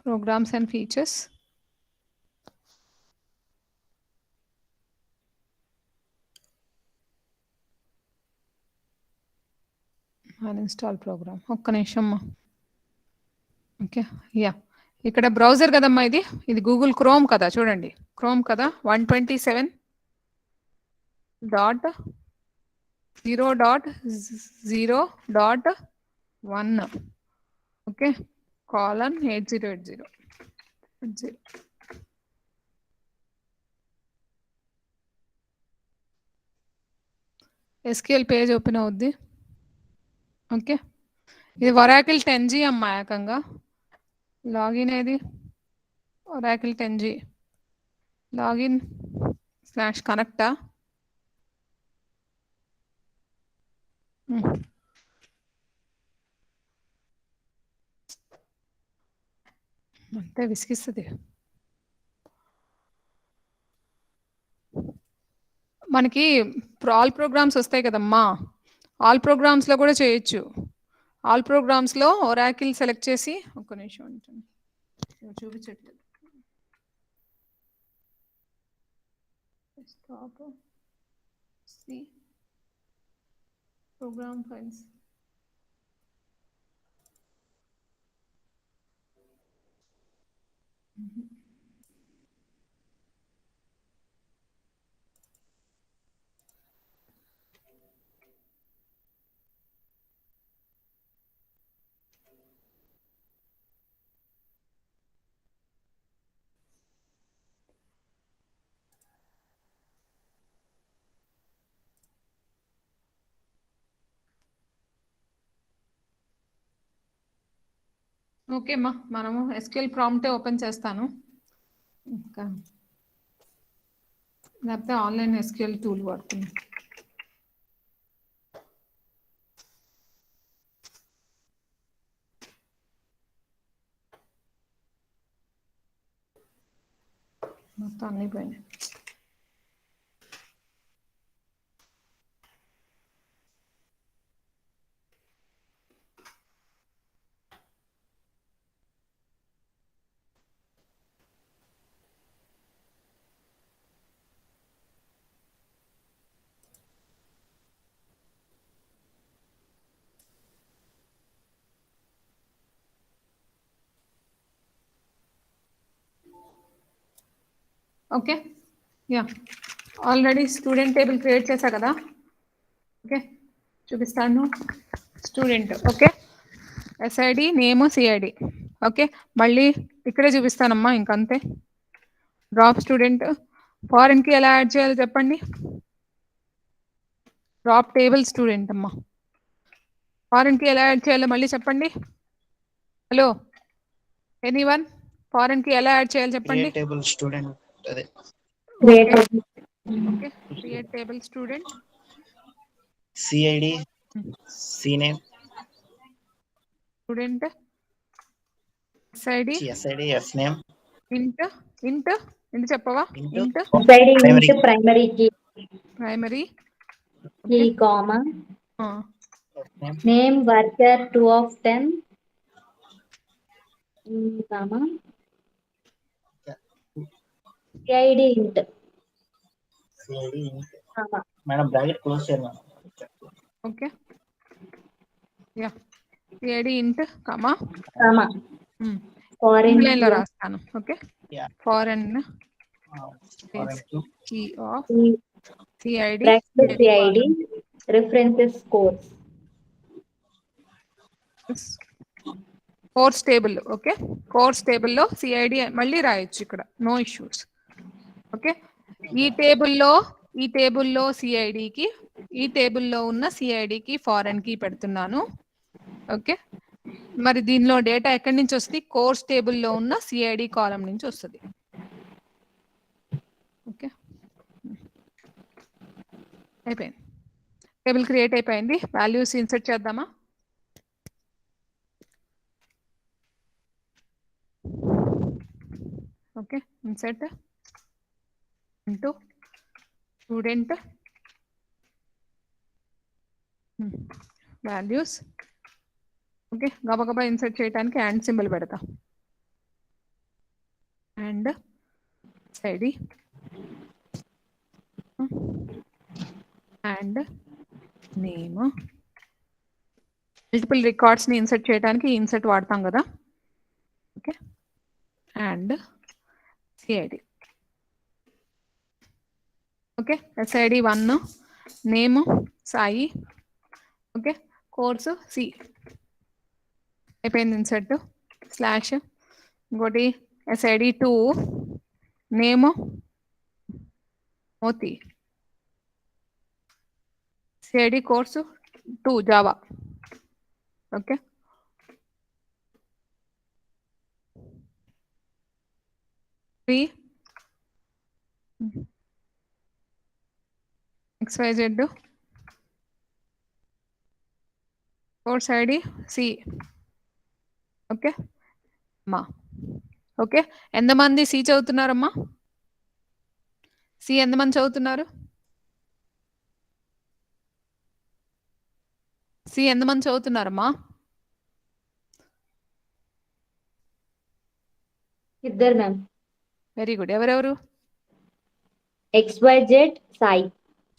A: Programs and features. Uninstall program. ఒక్క నిమిషం. ఓకే, యా, ఇక్కడ బ్రౌజర్ కదమ్మా, ఇది గూగుల్ క్రోమ్ కదా, చూడండి క్రోమ్ కదా. 127.0.0.1 okay, colon 8080. SQL page open అవుద్ది. ఓకే, ఇది ఒరాకిల్ 10G అమ్మా, ఏకంగా లాగిన్ ఏది, ఒరాకిల్ 10G లాగిన్ /కనెక్టా. అంతే విసిగిస్తుంది. మనకి ఆల్ ప్రోగ్రామ్స్ వస్తాయి కదమ్మా, ఆల్ ప్రోగ్రామ్స్లో కూడా చేయొచ్చు. ఆల్ ప్రోగ్రామ్స్లో ఒరాకిల్ సెలెక్ట్ చేసి, ఒక్క నిమిషం ఉంటుంది, చూపించట్లేదు. Stop C program files. Okay అమ్మా, మనము ఎస్క్యూఎల్ ప్రాంప్టే ఓపెన్ చేస్తాను, ఇంకా లేకపోతే ఆన్లైన్ ఎస్క్యూఎల్ టూల్ వాడుతుంది. మొత్తం అన్నీ పోయినాయి. Okay, yeah, already student table create చేశా కదా. ఓకే, చూపిస్తాను. Student, okay, SID name CID. Okay, మళ్ళీ ఇక్కడే చూపిస్తానమ్మా, ఇంకంతే. డ్రాప్ స్టూడెంట్, ఫారెన్కి ఎలా యాడ్ చేయాలో చెప్పండి. డ్రాప్ టేబుల్ స్టూడెంట్ అమ్మా, ఫారెన్కి ఎలా యాడ్ చేయాలో మళ్ళీ చెప్పండి. హలో, ఎనీవన్, ఫారెన్కి ఎలా యాడ్ చేయాలో చెప్పండి.
D: టేబుల్ స్టూడెంట్ అదే.
A: Okay, create table student,
D: CID C name
A: student, SID
D: SID F name
A: int int int చెప్పవా. Int
B: primary key,
A: primary
B: key, comma, name worker 2 of 10, comma, CID int,
D: CID
B: comma,
D: madam bracket close చేయండి madam.
A: Okay yeah CID ఇంట్ కమా
B: comma, foreign
A: line లో
B: key of
A: రాస్తాను. Okay
D: Yeah.
A: Foreign
D: Foreign key.
A: Key of
B: key,
A: CID
B: bracket CID, references course,
A: course table. Okay course టేబుల్లో CID మళ్ళీ రాయొచ్చు ఇక్కడ, no issues. Okay ఈ టేబుల్లో సిఐడికి, ఈ టేబుల్లో ఉన్న సిఐడికి ఫారెన్ కి పెడుతున్నాను. ఓకే మరి దీనిలో డేటా ఎక్కడి నుంచి వస్తుంది? కోర్స్ టేబుల్లో ఉన్న సిఐడి కాలం నుంచి వస్తుంది. ఓకే అయిపోయింది, టేబుల్ క్రియేట్ అయిపోయింది. వాల్యూస్ ఇన్సర్ట్ చేద్దామా? Okay insert into student values. Okay గబగబా ఇన్సర్ట్ చేయడానికి అండ్ సింబల్ పెడతా. And CID and name. Multiple records ని ఇన్సర్ట్ చేయడానికి ఇన్సర్ట్ వాడతాం కదా. Okay and CID. Okay SID 1, name Sai, okay course C. అయిపోయింది ఇన్సర్ట్. స్లాష్ ఇంకోటి SID 2, name Moti, CID course 2 Java. Okay XYZ course ID C. Okay అమ్మా okay ఎంతమంది C చదువుతున్నారమ్మా? C ఎంతమంది చదువుతున్నారు? సి ఎంతమంది చదువుతున్నారమ్మా?
B: ఇద్దరు మ్యామ్.
A: Very good. ఎవరెవరు?
B: XYZ Sai.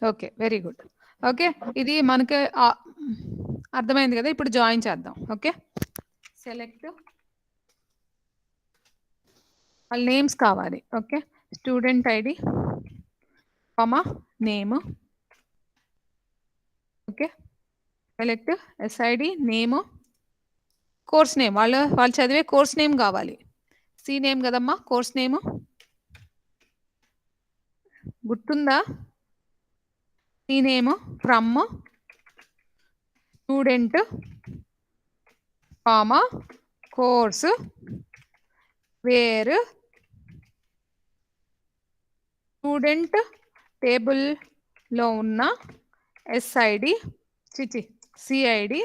A: Okay very good. Okay ఇది మనకి అర్థమైంది కదా. ఇప్పుడు జాయిన్ చేద్దాం. ఓకే సెలెక్ట్ వాళ్ళ నేమ్స్ కావాలి. Okay student ID comma name. Okay select SID name, course name. వాళ్ళు చదివే కోర్స్ నేమ్ కావాలి. సి నేమ్ కదమ్మా కోర్స్ నేమ్, గుర్తుందా? C name from student comma course where student టేబుల్లో ఉన్న SID CID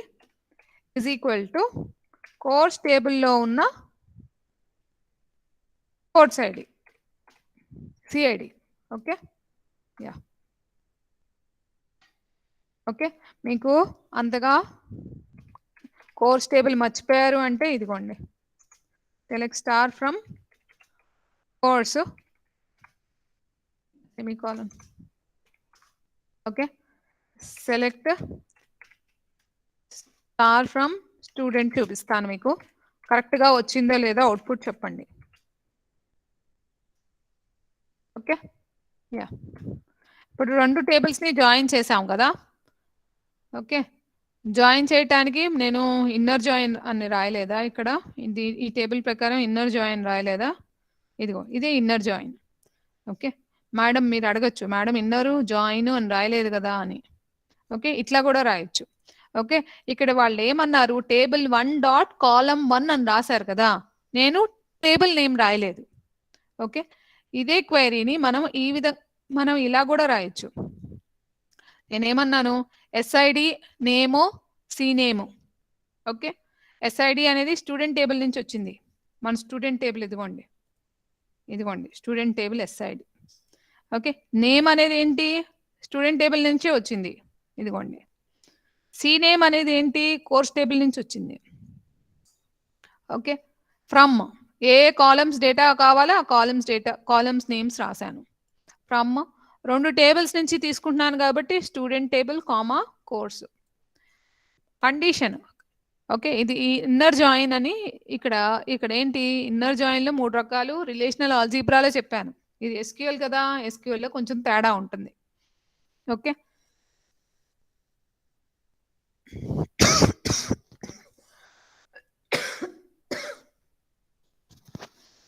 A: is equal to course టేబుల్లో ఉన్న course ID CID. Okay yeah okay మీకు అంతగా కోర్స్ టేబుల్ మర్చిపోయారు అంటే ఇదిగోండి, select star from course semicolon. Okay select star from student చూపిస్తాను మీకు. కరెక్ట్గా వచ్చిందో లేదో అవుట్పుట్ చెప్పండి. ఓకే యా ఇప్పుడు 2 టేబుల్స్ని జాయిన్ చేసాం కదా. ఓకే జాయిన్ చేయటానికి నేను ఇన్నర్ జాయిన్ అని రాయలేదా ఇక్కడ? ఈ టేబుల్ ప్రకారం ఇన్నర్ జాయిన్ రాయలేదా? ఇదిగో ఇదే ఇన్నర్ జాయిన్. ఓకే మేడం మీరు అడగచ్చు, మేడం ఇన్నరు జాయిన్ అని రాయలేదు కదా అని. ఓకే ఇట్లా కూడా రాయొచ్చు. ఓకే ఇక్కడ వాళ్ళు ఏమన్నారు? టేబుల్ 1 డాట్ కాలమ్ 1 అని రాశారు కదా, నేను టేబుల్ నేమ్ రాయలేదు. ఓకే ఇదే క్వైరీని మనం ఇలా కూడా రాయొచ్చు. నేనేమన్నాను? ఎస్ఐడి నేము సి నేము. ఓకే ఎస్ఐడి అనేది స్టూడెంట్ టేబుల్ నుంచి వచ్చింది. మన స్టూడెంట్ టేబుల్ ఇదిగోండి student table SID. Okay name అనేది ఏంటి? స్టూడెంట్ టేబుల్ నుంచే వచ్చింది. ఇదిగోండి సి నేమ్ అనేది ఏంటి? కోర్స్ టేబుల్ నుంచి వచ్చింది. Okay from A columns data కావాలో ఆ కాలమ్స్ నేమ్స్ రాశాను. ఫ్రమ్ 2 టేబుల్స్ నుంచి తీసుకుంటున్నాను కాబట్టి student table comma course. Condition okay, ఇది ఈ ఇన్నర్ జాయిన్ అని ఇక్కడ ఏంటి ఇన్నర్ జాయిన్ లో 3 రకాలు రిలేషనల్ ఆల్జీబ్రాలో చెప్పాను. ఇది ఎస్క్యూఎల్ కదా, ఎస్క్యూఎల్ లో కొంచెం తేడా ఉంటుంది. ఓకే,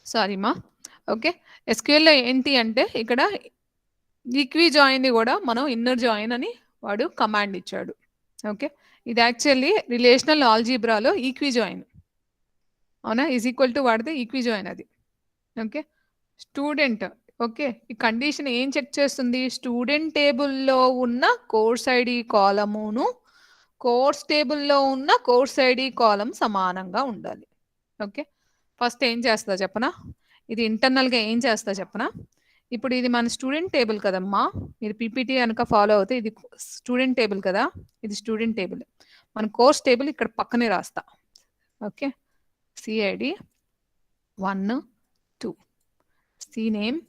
A: సారీ మా. ఓకే, ఎస్క్యూఎల్ లో ఏంటి అంటే ఇక్కడ ఈక్వి జాయిన్ ని కూడా మనం ఇన్నర్ జాయిన్ అని వాడు కమాండ్ ఇచ్చాడు. ఓకే, ఇది యాక్చువల్లీ రిలేషనల్ ఆల్జీబ్రాలో ఈక్వి జాయిన్, అవునా, ఈజ్ ఈక్వల్ టు వాడితే ఈక్వి జాయిన్ అది. Okay, student. ఓకే, ఈ కండిషన్ ఏం చెక్ చేస్తుంది? స్టూడెంట్ టేబుల్లో ఉన్న కోర్స్ ఐడి కాలమును కోర్స్ టేబుల్లో ఉన్న కోర్స్ ఐడి కాలం సమానంగా ఉండాలి. ఓకే, ఫస్ట్ ఏం చేస్తా చెప్పనా, ఇది ఇంటర్నల్గా ఏం చేస్తా చెప్పనా. ఇప్పుడు ఇది మన స్టూడెంట్ టేబుల్ కదమ్మా, మీరు పీపీటీ కనుక ఫాలో అవుతే ఇది స్టూడెంట్ టేబుల్ కదా, ఇది స్టూడెంట్ టేబుల్. మన కోర్స్ టేబుల్ ఇక్కడ పక్కనే రాస్తా. Okay, CID 1 2 C name.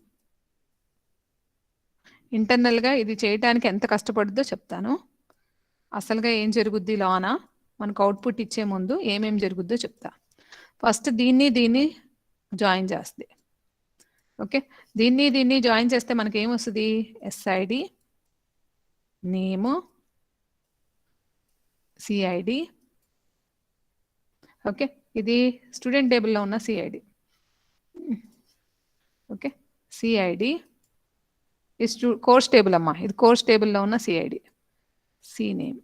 A: ఇంటర్నల్గా ఇది చేయడానికి ఎంత కష్టపడుద్దో చెప్తాను. అసలుగా ఏం జరుగుద్ది లోన మనకు అవుట్పుట్ ఇచ్చే ముందు ఏమేం జరుగుద్దో చెప్తా. ఫస్ట్ దీన్ని జాయిన్ చేస్తుంది. ఓకే, దీన్ని జాయిన్ చేస్తే మనకి ఏమొస్తుంది? SID name CID. ఓకే, ఇది స్టూడెంట్ టేబుల్లో ఉన్న CID. Okay, CID course table అమ్మా, ఇది కోర్స్ టేబుల్లో ఉన్న CID. C name.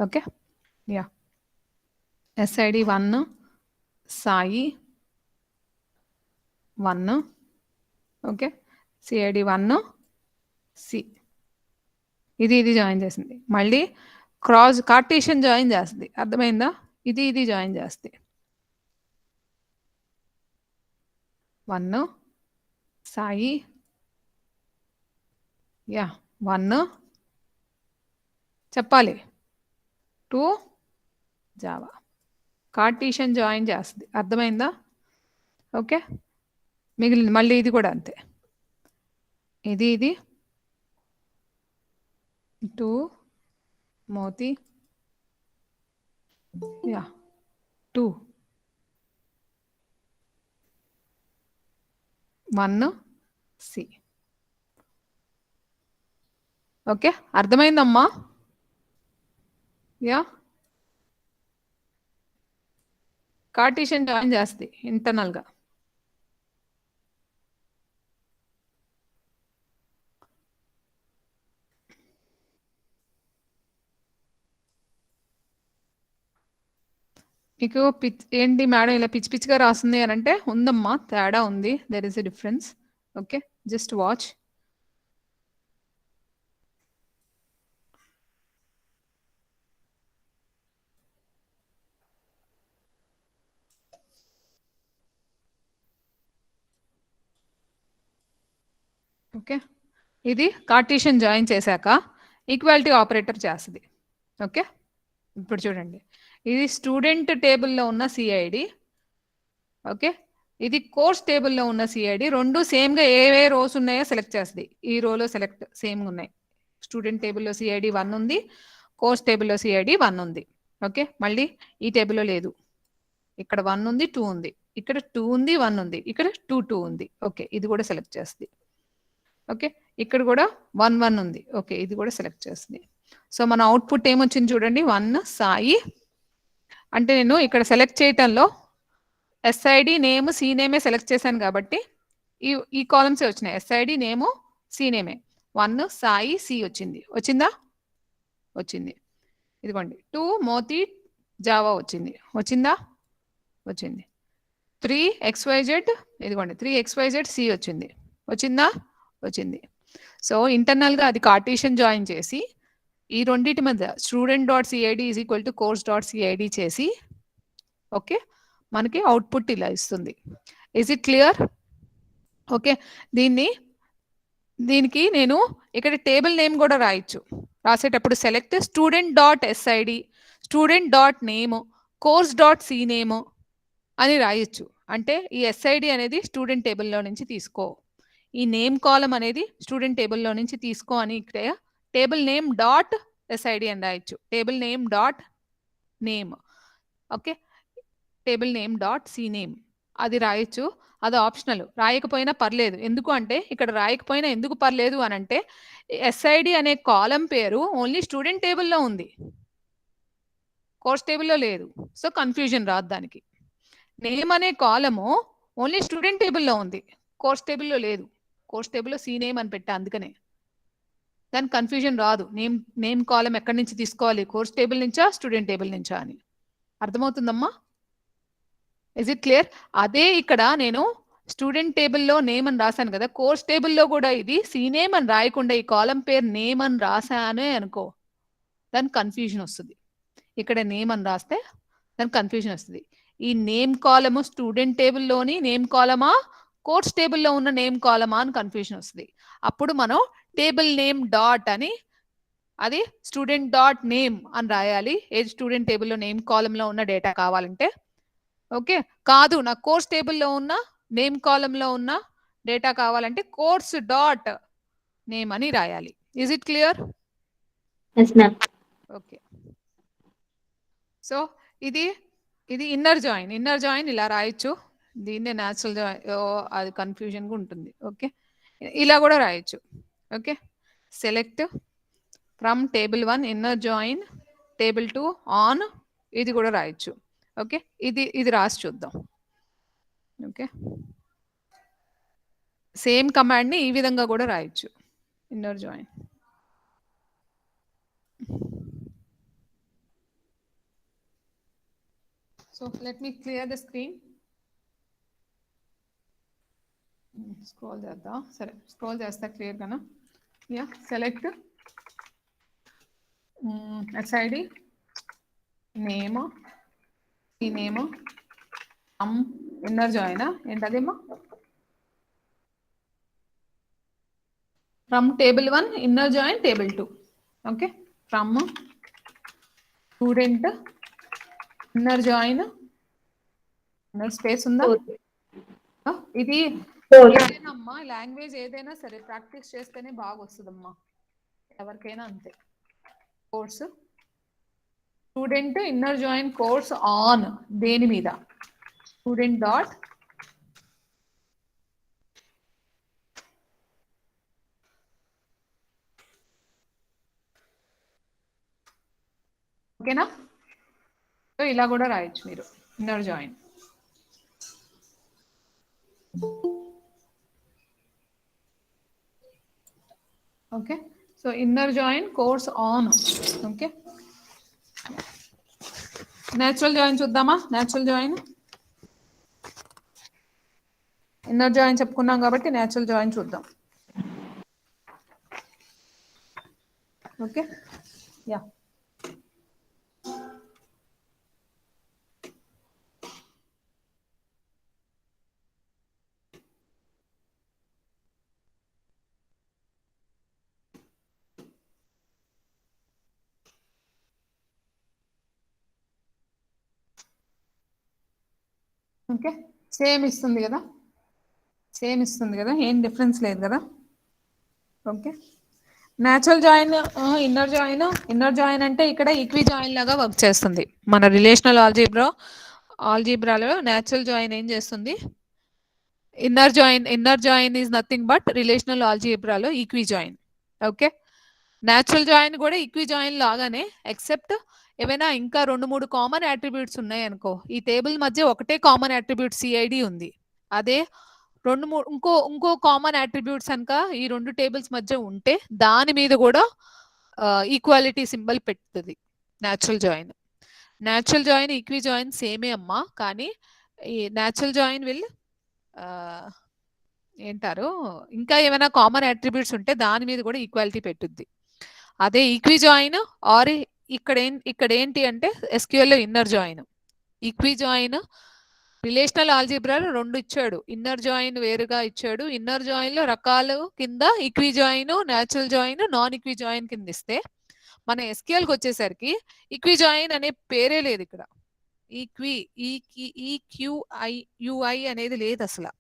A: Okay, yeah, SID 1 Sai 1. Okay, CID 1 C. ఇది జాయిన్ చేసింది. మళ్ళీ కార్టీషియన్ జాయిన్ చేస్తుంది, అర్థమైందా? ఇది జాయిన్ చేస్తుంది. 1 సాయి, యా 1 చెప్పాలి 2 జావా. కార్టీషియన్ జాయిన్ చేస్తుంది, అర్థమైందా? ఓకే, మిగిలింది మళ్ళీ ఇది కూడా అంతే. ఇది 2 మోతి, యా 2 1 సి. ఓకే, అర్థమైందమ్మా? యా, కార్టీషియన్ జాయిన్ చేస్తుంది ఇంటర్నల్గా. మీకు ఏంటి మేడం ఇలా పిచ్చిగా రాస్తుంది అని అంటే, ఉందమ్మా, తేడా ఉంది, there is a difference. Okay, just watch. Okay, ఇది కార్టీషియన్ జాయిన్ చేశాక ఈక్వాలిటీ ఆపరేటర్ చేస్తుంది. ఓకే, ఇప్పుడు చూడండి, ఇది స్టూడెంట్ టేబుల్లో ఉన్న సిఐడి. ఓకే, ఇది కోర్స్ టేబుల్లో ఉన్న సిఐడి. రెండు సేమ్గా ఏ రోస్ ఉన్నాయో సెలెక్ట్ చేస్తుంది. ఈ రోలో సెలెక్ట్ సేమ్గా ఉన్నాయి. స్టూడెంట్ టేబుల్లో సిఐడి 1 ఉంది, కోర్స్ టేబుల్లో సిఐడి 1 ఉంది. ఓకే, మళ్ళీ ఈ టేబుల్లో లేదు, ఇక్కడ 1 ఉంది 2 ఉంది, ఇక్కడ 2 ఉంది 1 ఉంది, ఇక్కడ 2 ఉంది. ఓకే, ఇది కూడా సెలెక్ట్ చేస్తుంది. ఓకే, ఇక్కడ కూడా 1 1 ఉంది. ఓకే, ఇది కూడా సెలెక్ట్ చేస్తుంది. సో మన అవుట్పుట్ ఏమొచ్చింది చూడండి, 1 సాయి. అంటే నేను ఇక్కడ సెలెక్ట్ చేయటంలో ఎస్ఐడి నేమ్ సి నేమే సెలెక్ట్ చేశాను కాబట్టి ఈ కాలమ్సే వచ్చినాయి. ఎస్ఐడి నేము సి నేమే. 1 సాయి సి వచ్చిందా? వచ్చింది. ఇదిగోండి 2 మోతి జావా వచ్చిందా? వచ్చింది. 3 XYZ, ఇదిగోండి 3 XYZ సి వచ్చిందా? వచ్చింది. సో ఇంటర్నల్గా అది కార్టీషియన్ జాయిన్ చేసి ఈ రెండింటి మధ్య student dot CID is equal to course dot CID చేసి ఓకే మనకి అవుట్పుట్ ఇలా ఇస్తుంది. Is it clear? ఓకే, దీనికి నేను ఇక్కడ టేబుల్ నేమ్ కూడా రాయొచ్చు. రాసేటప్పుడు select student dot SID, student dot name, course dot C name. అని రాయొచ్చు. అంటే ఈ ఎస్ఐడి అనేది స్టూడెంట్ టేబుల్‌లో నుంచి తీసుకో. ఈ నేమ్ కాలమ్ అనేది స్టూడెంట్ టేబుల్‌లో నుంచి తీసుకో అని ఇక్కడ టేబుల్ నేమ్ డాట్ ఎస్ఐడి అని రాయొచ్చు. Table name dot name. Okay. Table name dot CNAME అది రాయొచ్చు. అది ఆప్షనల్. రాయకపోయినా పర్లేదు. ఎందుకు అంటే ఇక్కడ రాయకపోయినా ఎందుకు పర్లేదు అనంటే ఎస్ఐడి అనే కాలమ్ పేరు ఓన్లీ స్టూడెంట్ టేబుల్‌లో ఉంది. కోర్స్ టేబుల్‌లో లేదు. సో కన్ఫ్యూజన్ రాదు దానికి. నేమ్ అనే కాలము ఓన్లీ స్టూడెంట్ టేబుల్‌లో ఉంది. కోర్స్ టేబుల్‌లో లేదు. కోర్స్ టేబుల్‌లో సీనేమ్ అని పెట్టా అందుకనే. దానికి కన్ఫ్యూజన్ రాదు. నేమ్ కాలమ్ ఎక్కడి నుంచి తీసుకోవాలి? కోర్స్ టేబుల్ నుంచా స్టూడెంట్ టేబుల్ నుంచా అని. అర్థమవుతుందమ్మా? Is it clear? అదే ఇక్కడ నేను స్టూడెంట్ టేబుల్లో నేమ్ అని రాశాను కదా, కోర్స్ టేబుల్లో కూడా ఇది సీనేమ్ అని రాయకుండా ఈ కాలం పేరు నేమ్ అని రాశానే అనుకో, దానికి కన్ఫ్యూజన్ వస్తుంది. ఇక్కడ నేమ్ అని రాస్తే దానికి కన్ఫ్యూజన్ వస్తుంది. ఈ నేమ్ కాలము స్టూడెంట్ టేబుల్లోని నేమ్ కాలమా, కోర్స్ టేబుల్లో ఉన్న నేమ్ కాలమా అని కన్ఫ్యూజన్ వస్తుంది. అప్పుడు మనం టేబుల్ నేమ్ డాట్ అని అది స్టూడెంట్ డాట్ నేమ్ అని రాయాలి. ఏది స్టూడెంట్ టేబుల్లో నేమ్ కాలంలో ఉన్న డేటా కావాలంటే. ఓకే. కాదు నాకు కోర్స్ టేబుల్లో ఉన్న నేమ్ కాలంలో ఉన్న డేటా కావాలంటే కోర్స్ డాట్ నేమ్ అని రాయాలి. Is it clear?
B: Yes ma'am.
A: Okay. So ఇది ఇన్నర్ జాయిన్. ఇన్నర్ జాయిన్ ఇలా రాయొచ్చు. దీన్నే న్యాచురల్ జాయిన్, అది కన్ఫ్యూజన్గా ఉంటుంది. ఓకే. ఇలా కూడా రాయొచ్చు. Okay. Select from table 1 inner join table 2 on, ఇది కూడా రాయొచ్చు. ఓకే. ఇది రాసి చూద్దాం. ఓకే. సేమ్ కమాండ్ని ఈ విధంగా కూడా రాయొచ్చు. Inner join. So let me clear the screen. Scroll చేద్దాం. సరే స్క్రోల్ చేస్తా క్లియర్ గానా. యా సెలెక్ట్ ఎస్ఐడి నేమ్, ఈ నేమ్ ఇన్నర్ జాయిన్ ఏంటదేమో from table 1 inner join table 2. Okay. From student inner join inner space ఉందా? ఇది ఏదైనా లాంగ్వేజ్ ఏదైనా సరే ప్రాక్టీస్ చేస్తేనే బాగా వస్తుందమ్మా, ఎవరికైనా అంతే. Course student inner join course on దేని మీద? స్టూడెంట్ డాట్ ఓకేనా. సో ఇలా కూడా రాయొచ్చు మీరు inner join. Okay. So inner join course on. Okay. Natural join చూద్దామా. నేచురల్ జాయిన్ ఇన్నర్ జాయిన్ చెప్పుకున్నాం కాబట్టి నేచురల్ జాయిన్ చూద్దాం. ఓకే. Yeah okay. సేమ్ ఇస్తుంది కదా, సేమ్ ఇస్తుంది కదా, ఏం డిఫరెన్స్ లేదు కదా. Okay. Natural join inner join అంటే ఇక్కడ ఈక్వి జాయిన్ లాగా వర్క్ చేస్తుంది. మన రిలేషనల్ ఆల్జీబ్రాలో న్యాచురల్ జాయిన్ ఏం చేస్తుంది? Inner join is nothing but relational ఆల్జీబ్రాలో equi join. Okay. Natural join కూడా ఈక్వి జాయిన్ లాగానే, ఎక్సెప్ట్ ఏమైనా ఇంకా 2-3 కామన్ అట్రిబ్యూట్స్ ఉన్నాయి అనుకో. ఈ టేబుల్ మధ్య ఒకటే కామన్ అట్రిబ్యూట్ సిఐడి ఉంది. అదే 2-3 ఇంకో కామన్ అట్రిబ్యూట్స్ కనుక ఈ 2 టేబుల్స్ మధ్య ఉంటే దాని మీద కూడా ఈక్వాలిటీ సింబల్ పెడుతుంది natural join. Natural join equi join సేమే అమ్మా, కానీ ఈ న్యాచురల్ జాయిన్ విల్ ఏంటారు ఇంకా ఏమైనా కామన్ అట్రిబ్యూట్స్ ఉంటే దాని మీద కూడా ఈక్వాలిటీ పెట్టుద్ది. అదే ఈక్వి జాయిన్ ఆర్ ఇక్కడ ఏంటి అంటే ఎస్క్యూఎల్ లో inner join. Equi join relational ఆల్జీబ్రాలో 2 ఇచ్చాడు, ఇన్నర్ జాయిన్ వేరుగా ఇచ్చాడు. ఇన్నర్ జాయిన్ లో రకాలు కింద equi join, natural join, non equi join కింద ఇస్తే, మన ఎస్క్యూఎల్కి వచ్చేసరికి ఈక్వి జాయిన్ అనే పేరే లేదు ఇక్కడ. ఈక్వి ఈక్యూఐ యుఐ అనేది లేదు అసలు.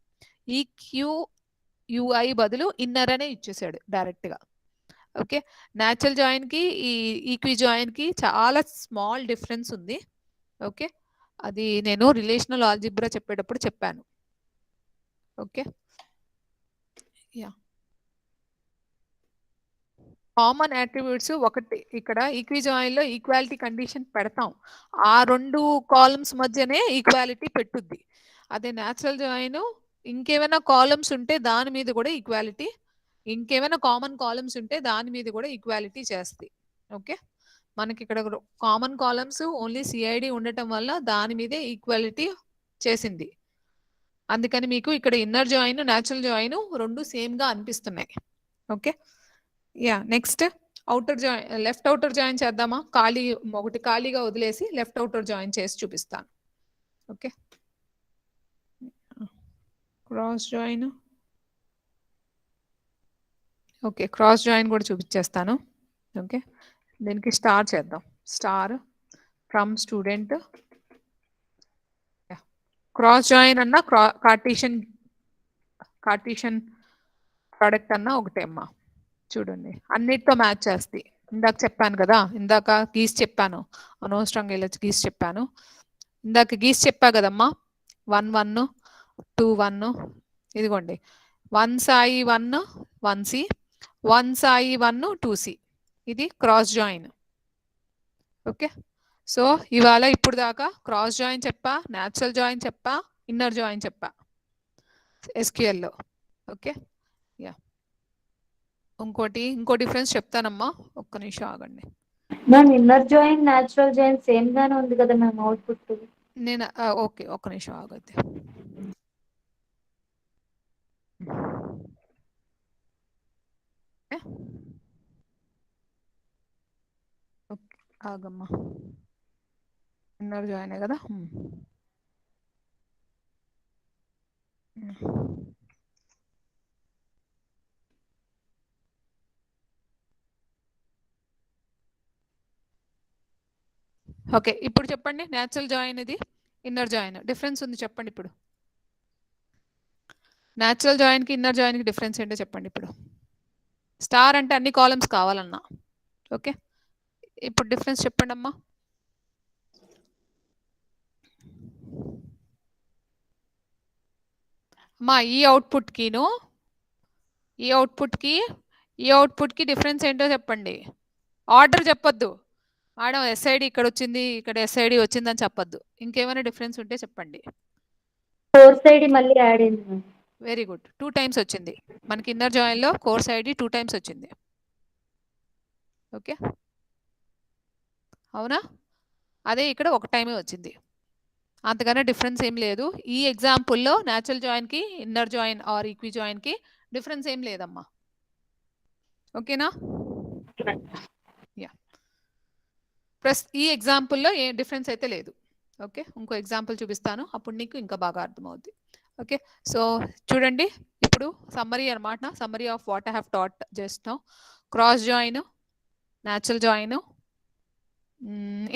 A: ఈక్యూయుఐ బదులు ఇన్నర్ అనే ఇచ్చేసాడు డైరెక్ట్ గా. ఓకే, న్యాచురల్ జాయిన్ కి ఈ ఈక్వి జాయిన్ కి చాలా స్మాల్ డిఫరెన్స్ ఉంది. ఓకే, అది నేను రిలేషనల్ ఆల్జిబ్రా చెప్పేటప్పుడు చెప్పాను. ఓకే, యా కామన్ అట్రిబ్యూట్స్ ఒకటి ఇక్కడ ఈక్వి జాయిన్ లో ఈక్వాలిటీ కండిషన్ పెడతాం. ఆ 2 కాలమ్స్ మధ్యనే ఈక్వాలిటీ పెట్టుద్ది. అదే న్యాచురల్ జాయిన్ ఇంకేమైనా కాలమ్స్ ఉంటే దాని మీద కూడా ఈక్వాలిటీ, ఇంకేమైనా కామన్ కాలమ్స్ ఉంటే దాని మీద కూడా ఈక్వాలిటీ చేస్తాయి. ఓకే, మనకి ఇక్కడ కామన్ కాలమ్స్ ఓన్లీ సిఐడి ఉండటం వల్ల దాని మీదే ఈక్వాలిటీ చేసింది. అందుకని మీకు ఇక్కడ ఇన్నర్ జాయిన్ న్యాచురల్ జాయిన్ రెండు సేమ్ గా అనిపిస్తున్నాయి. Okay, yeah next outer join, left outer join చేద్దామా? ఖాళీ ఒకటి ఖాళీగా వదిలేసి లెఫ్ట్ అవుటర్ జాయిన్ చేసి చూపిస్తాను. Okay, cross join. Okay, cross join కూడా చూపించేస్తాను. ఓకే, దీనికి స్టార్ చేద్దాం. Star from student. Cross join అన్న కార్టీషన్ ప్రోడక్ట్ అన్న ఒకటే అమ్మా. చూడండి అన్నిటితో మ్యాచ్ చేస్తాయి. ఇందాక చెప్పాను కదా, ఇందాక గీసి చెప్పాను, అనవసరంగా ఇలా గీసి చెప్పాను. ఇందాక గీసి చెప్పా కదమ్మా, 1 1 2 1. ఇదిగోండి 1 సాయి 1 1C, 1 సాయి 1 2C. ఇది క్రాస్ జాయిన్. ఓకే, సో ఇవాళ ఇప్పుడు దాకా క్రాస్ జాయిన్ చెప్పా, న్యాచురల్ జాయిన్ చెప్పా, ఇన్నర్ జాయిన్ చెప్పా SQL లో. ఓకే, యా ఇంకో డిఫరెన్స్ చెప్తానమ్మా, ఒక్క నిమిషం ఆగండి.
B: Ma'am inner join natural join same గానే ఉంది కదా మ్యామ్ అవుట్పుట్.
A: నేను ఓకే ఒక్క నిమిషం ఆగైతే. ఓకే ఆగమ్మా, ఇన్నర్ జాయిన్ కదా. ఓకే, ఇప్పుడు చెప్పండి న్యాచురల్ జాయిన్ ఇది ఇన్నర్ జాయిన్ డిఫరెన్స్ ఉంది చెప్పండి ఇప్పుడు. న్యాచురల్ జాయిన్ కి ఇన్నర్ జాయిన్ కి డిఫరెన్స్ ఏంటో చెప్పండి ఇప్పుడు. స్టార్ అంటే అన్ని కాలమ్స్ కావాలన్నా. ఓకే, ఇప్పుడు డిఫరెన్స్ చెప్పండి అమ్మా. అమ్మా ఈ అవుట్పుట్ కిను ఈ అవుట్పుట్ కి డిఫరెన్స్ ఏంటో చెప్పండి. ఆర్డర్ చెప్పొద్దు మేడం, ఎస్ఐడి ఇక్కడ వచ్చింది, ఇక్కడ ఎస్ఐడి వచ్చిందని చెప్పొద్దు. ఇంకేమైనా డిఫరెన్స్ ఉంటే చెప్పండి.
B: కోర్స్ ఐడి మళ్ళీ యాడ్ అయింది మ్యామ్.
A: వెరీ గుడ్, 2 టైమ్స్ వచ్చింది మనకి ఇన్నర్ జాయిన్ లో. కోర్స్ ఐడి 2 టైమ్స్ వచ్చింది. ఓకే, అవునా? అదే ఇక్కడ ఒక టైమే వచ్చింది, అంతకన్నా డిఫరెన్స్ ఏం లేదు. ఈ ఎగ్జాంపుల్లో న్యాచురల్ జాయిన్ కి inner join or equi join కి డిఫరెన్స్ ఏం లేదమ్మా. ఓకేనా? యా, ప్లస్ ఈ ఎగ్జాంపుల్లో ఏ డిఫరెన్స్ అయితే లేదు. ఓకే, ఇంకో ఎగ్జాంపుల్ చూపిస్తాను, అప్పుడు నీకు ఇంకా బాగా అర్థమవుద్ది. ఓకే, సో చూడండి ఇప్పుడు సమ్మరీ అనమాట. Summary of what I have taught just now. Cross join, natural join,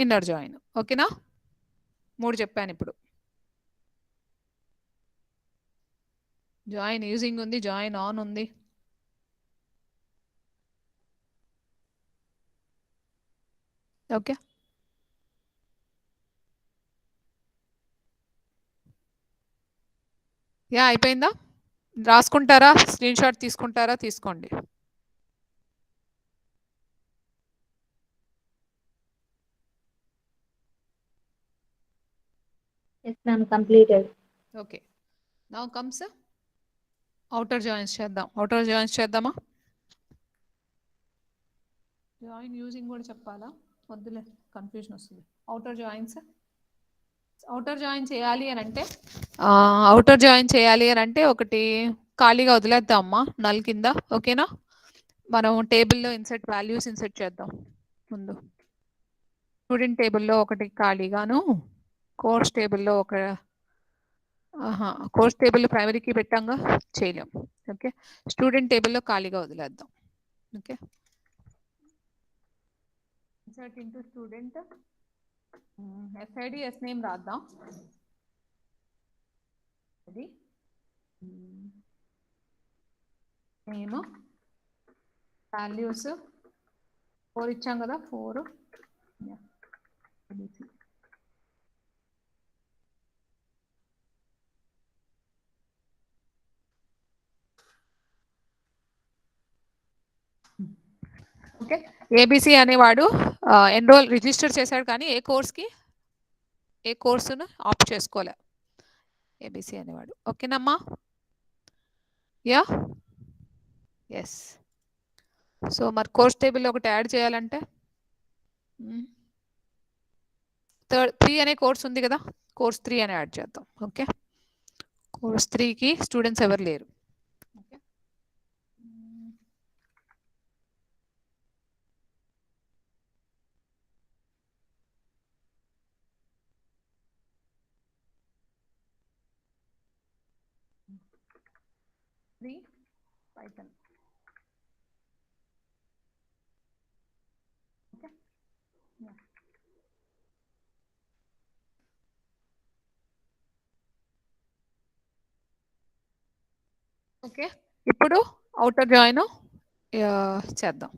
A: inner join. ఓకేనా? 3 చెప్పాను ఇప్పుడు. జాయిన్ యూజింగ్ ఉంది, జాయిన్ ఆన్ ఉంది. ఓకే, యా అయిపోయిందా? రాసుకుంటారా? స్క్రీన్ షాట్ తీసుకుంటారా? తీసుకోండి.
B: Yes ma'am, completed.
A: Okay, now comes outer joins చేద్దాం. అవుటర్ జాయిన్స్ చేద్దామా? జాయిన్ యూజింగ్ కూడా చెప్పాలా? వద్దులే, కన్ఫ్యూజన్ వస్తుంది. అవుటర్ జాయిన్స్ చేయాలి అని అంటే ఒకటి ఖాళీగా వదిలేద్దాం అమ్మా, నల్ కింద. ఓకేనా? మనం టేబుల్లో ఇన్సర్ట్ వాల్యూస్ ఇన్సర్ట్ చేద్దాం. ముందు స్టూడెంట్ టేబుల్లో ఒకటి ఖాళీగాను, కోర్స్ టేబుల్లో ఒక కోర్స్ టేబుల్ ప్రైమరీకి పెట్టంగా చేయలేం. ఓకే, స్టూడెంట్ టేబుల్లో ఖాళీగా వదిలేద్దాం. Okay, insert into student. SID S name రాద్దాం. అది నేమ్ వాల్యూస్ 4 ఇచ్చాం కదా 4 ABC. ఓకే, ఏబిసి అనేవాడు ఎన్రోల్ రిజిస్టర్ చేశాడు కానీ ఏ కోర్సును ఆప్ట్ చేసుకోలే ఏబిసి అనేవాడు. ఓకేనమ్మా? Yeah yes. సో మరి కోర్స్ టేబుల్ ఒకటి యాడ్ చేయాలంటే 3 అనే కోర్స్ ఉంది కదా, కోర్స్ 3 అని యాడ్ చేద్దాం. ఓకే, కోర్స్ 3కి స్టూడెంట్స్ ఎవరు లేరు. Okay, Python. Okay. Yeah. Okay, ఇప్పుడు అవుటర్ జాయిన్ చేద్దాం.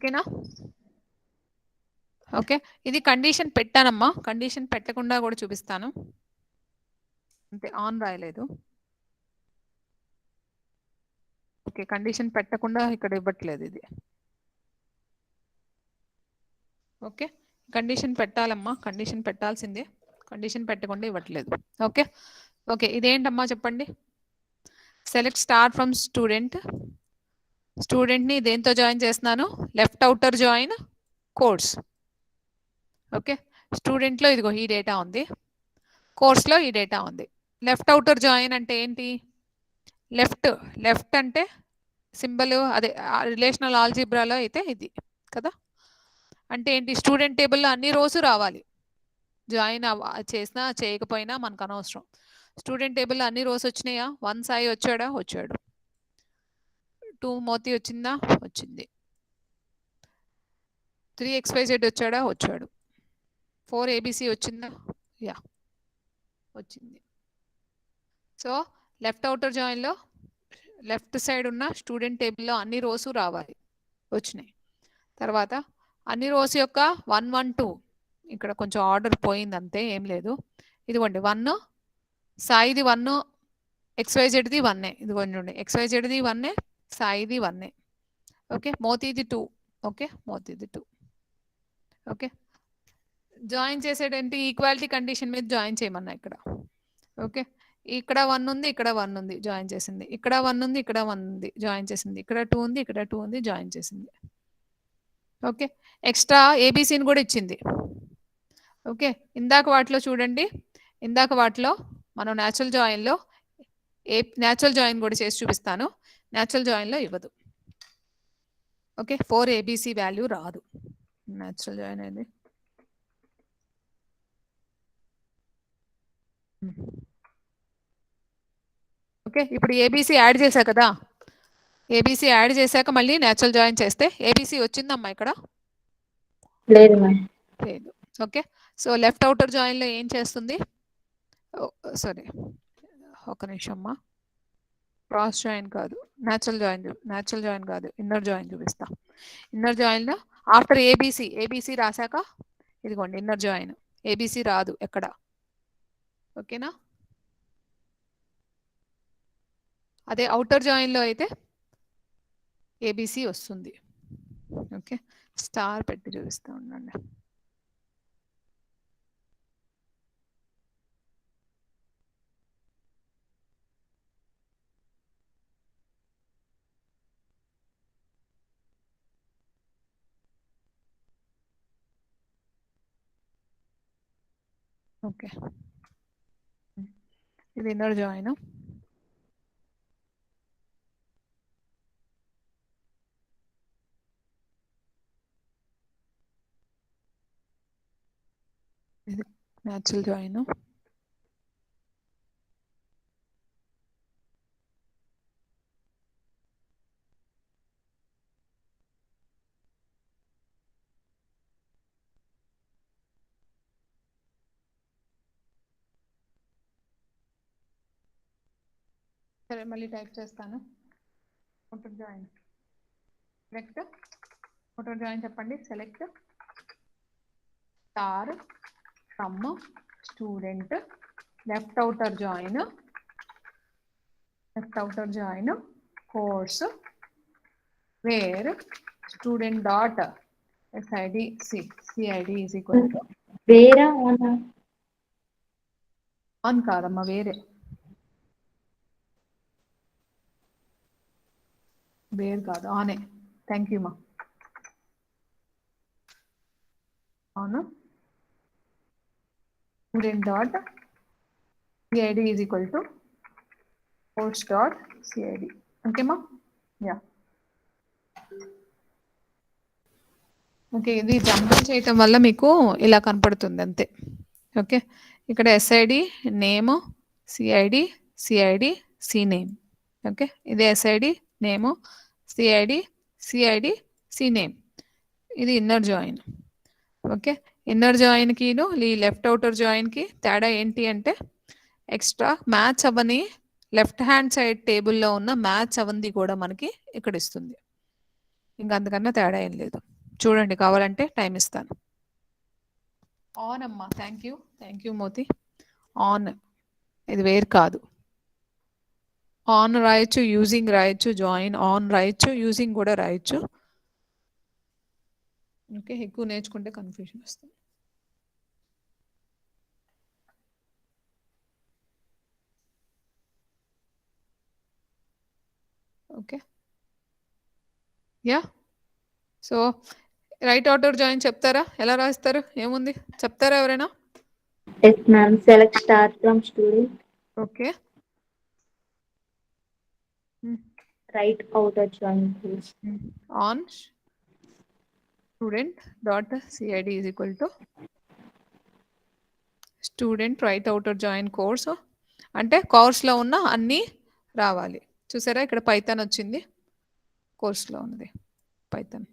A: ఓకేనా? ఓకే, ఇది కండిషన్ పెట్టానమ్మా, కండిషన్ పెట్టకుండా కూడా చూపిస్తాను. అంతే, ఆన్ రాయలేదు. ఓకే, కండిషన్ పెట్టకుండా ఇక్కడ ఇవ్వట్లేదు ఇది. ఓకే, కండిషన్ పెట్టాలమ్మా, కండిషన్ పెట్టాల్సిందే, కండిషన్ పెట్టకుండా ఇవ్వట్లేదు. ఓకే ఓకే, ఇదేంటమ్మా చెప్పండి. Select star from student. స్టూడెంట్ని దేంతో జాయిన్ చేస్తున్నాను? Left outer join course. Okay, స్టూడెంట్లో ఇదిగో ఈ డేటా ఉంది, కోర్స్లో ఈ డేటా ఉంది. లెఫ్ట్ అవుటర్ జాయిన్ అంటే ఏంటి? లెఫ్ట్ అంటే సింబల్ అదే రిలేషనల్ ఆల్జీబ్రాలో అయితే ఇది కదా. అంటే ఏంటి? స్టూడెంట్ టేబుల్లో అన్ని రోజు రావాలి, జాయిన్ చేసినా చేయకపోయినా మనకు అనవసరం. స్టూడెంట్ టేబుల్లో అన్ని రోజు వచ్చినాయా? 1 సాయి వచ్చాడా? వచ్చాడు. 2 మోతి వచ్చిందా? వచ్చింది. 3 XYZ వచ్చాడా? వచ్చాడు. 4 ABC వచ్చిందా? యా వచ్చింది. సో లెఫ్ట్ అవుటర్ జాయిన్లో లెఫ్ట్ సైడ్ ఉన్న స్టూడెంట్ టేబుల్లో అన్ని రోజు రావాలి, వచ్చినాయి. తర్వాత అన్ని రోజు యొక్క 1 1 2 ఇక్కడ కొంచెం ఆర్డర్ పోయింది అంతే, ఏం లేదు. ఇదిగోండి 1 సాయిది 1, XYZది 1, ఇదిగోండి XYZది 1, సాయిది 1. ఓకే, మోతీది 2. ఓకే, మోతీది 2. ఓకే, జాయిన్ చేసేటంటే ఈక్వాలిటీ కండిషన్ మీద జాయిన్ చేయమన్నా ఇక్కడ. ఓకే, ఇక్కడ 1 ఉంది, ఇక్కడ 1 ఉంది, జాయిన్ చేసింది. ఇక్కడ 1 ఉంది, ఇక్కడ 1 ఉంది, జాయిన్ చేసింది. ఇక్కడ 2 ఉంది, ఇక్కడ 2 ఉంది, జాయిన్ చేసింది. ఓకే, ఎక్స్ట్రా ఏబీసీని కూడా ఇచ్చింది. ఓకే, ఇందాక వాటిలో చూడండి, ఇందాక వాటిలో మనం న్యాచురల్ జాయిన్లో న్యాచురల్ జాయిన్ కూడా చేసి చూపిస్తాను. న్యాచురల్ జాయిన్లో ఇవ్వదు. ఓకే, 4 ABC వాల్యూ రాదు న్యాచురల్ జాయిన్ అనేది. ఓకే, ఇప్పుడు ఏబీసీ యాడ్ చేశా కదా, ఏబీసీ యాడ్ చేశాక మళ్ళీ న్యాచురల్ జాయిన్ చేస్తే ఏబీసీ వచ్చిందమ్మా ఇక్కడ?
B: లేదు మ్యామ్.
A: లేదు. ఓకే, సో లెఫ్ట్ అవుటర్ జాయిన్లో ఏం చేస్తుంది? సారీ ఒక నిమిషం అమ్మా, క్రాస్ జాయిన్ కాదు, న్యాచురల్ జాయిన్ కాదు, ఇన్నర్ జాయిన్ చూపిస్తా. ఇన్నర్ జాయిన్లో ఆఫ్టర్ ఏబీసీ రాశాక ఇదిగోండి ఇన్నర్ జాయిన్, ఏబీసీ రాదు ఎక్కడ. ఓకేనా? అదే అవుటర్ జాయిన్లో అయితే ఏబీసీ వస్తుంది. ఓకే, స్టార్ పెట్టి చూపిస్తూ ఉండండి. ఓకే, ఇది ఇన్నర్ జాయిన్. ఇది న్యాచురల్ జాయిన్. సరే మళ్ళీ టైప్ చేస్తాను. Outer join select, outer join చెప్పండి. Select star from student left outer join, left outer join course where student dot SID CID is equal to
B: వేరా అవునా?
A: ఆన్ కాదమ్మా, వేరే వేరు కాదు, ఆనే. థ్యాంక్ యూ మా. అవును, student dot CID is equal to course dot CID. ఓకేమా? Yeah, okay. ఇది జంబల్ చేయటం వల్ల మీకు ఇలా కనపడుతుంది అంతే. ఓకే, ఇక్కడ SID name, CID CName. Okay, ఇది SID నేమ్, CID CName. ఇది ఇన్నర్ జాయిన్. ఓకే, ఇన్నర్ జాయిన్కి ఈ లెఫ్ట్ అవుటర్ జాయిన్కి తేడా ఏంటి అంటే ఎక్స్ట్రా మ్యాచ్ అవ్వని లెఫ్ట్ హ్యాండ్ సైడ్ టేబుల్లో ఉన్న మ్యాచ్ అవ్వంది కూడా మనకి ఇక్కడ ఇస్తుంది. ఇంకా అందుకన్నా తేడా ఏం లేదు. చూడండి, కావాలంటే టైం ఇస్తాను. ఆన్ అమ్మా. Thank you Moti. ఆన్, ఇది వేరు కాదు. ఆన్ రాయొచ్చు, యూజింగ్ రాయొచ్చు, జాయిన్ ఆన్ రాయొచ్చు, యూజింగ్ కూడా రాయొచ్చు. ఓకే, ఎక్కువ నేర్చుకుంటే కన్ఫ్యూజన్ వస్తుంది. Okay, yeah. So right outer join చెప్తారా? ఎలా రాస్తారు? ఏముంది చెప్తారా ఎవరైనా?
B: Yes ma'am, select star from student.
A: Okay,
B: Right outer join please.
A: On student dot CID is equal to student right outer join course. అంటే కోర్స్లో ఉన్న అన్నీ రావాలి. చూసారా, ఇక్కడ పైథాన్ వచ్చింది, కోర్స్లో ఉన్నది పైథాన్,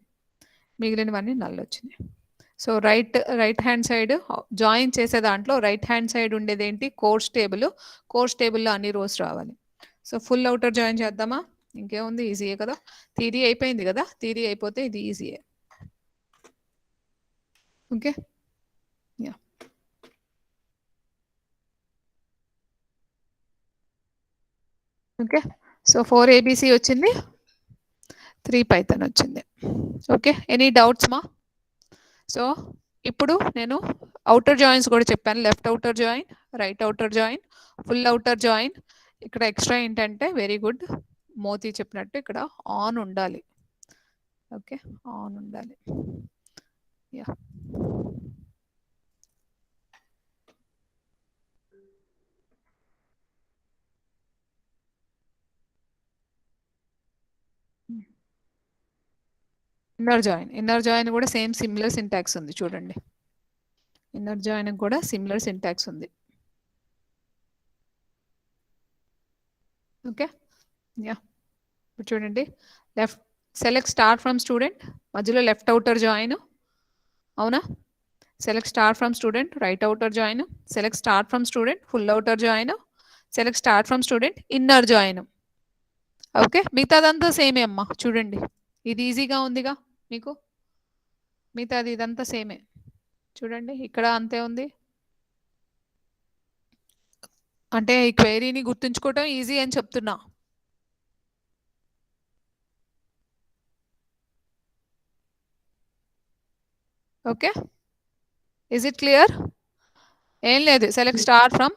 A: మిగిలినవన్నీ నల్ వచ్చినాయి. So right hand side join చేసే దాంట్లో రైట్ హ్యాండ్ సైడ్ ఉండేది ఏంటి? Course table. కోర్స్ టేబుల్లో అన్ని రోస్ రావాలి. సో ఫుల్ అవుటర్ జాయిన్ చేద్దామా? ఇంకేముంది, ఈజీయే కదా. థియరీ అయిపోయింది కదా, థియరీ అయిపోతే ఇది ఈజీయే. Okay, yeah. Okay, so 4 ABC వచ్చింది, 3 పైథాన్ వచ్చింది. ఓకే, ఎనీ డౌట్స్ మా? సో ఇప్పుడు నేను అవుటర్ జాయిన్స్ కూడా చెప్పాను. Left outer join, right outer join, full outer join. ఇక్కడ ఎక్స్ట్రా ఏంటంటే వెరీ గుడ్ మోతీ చెప్పినట్టు ఇక్కడ ఆన్ ఉండాలి. ఓకే, ఆన్ ఉండాలి. యా, ఇన్నర్ జాయిన్ కూడా సేమ్ సిమిలర్ సింటాక్స్ ఉంది చూడండి. ఇన్నర్ జాయిన్ కూడా సిమిలర్ సింటాక్స్ ఉంది. Okay, yeah. ఇప్పుడు చూడండి, left select star from student, మధ్యలో లెఫ్ట్ అవుటర్ జాయిన్. అవునా? Select star from student, right outer join. Select star from student, full outer join. Select star from student, inner join. Okay, మిగతాదంతా సేమే అమ్మా. చూడండి, ఇది ఈజీగా ఉందిగా మీకు. మిగతాది ఇదంతా సేమే. చూడండి, ఇక్కడ అంతే ఉంది. అంటే ఈ క్వైరీని గుర్తుంచుకోవటం ఈజీ అని చెప్తున్నా. Okay, is it clear? ఏం లేదు, select star from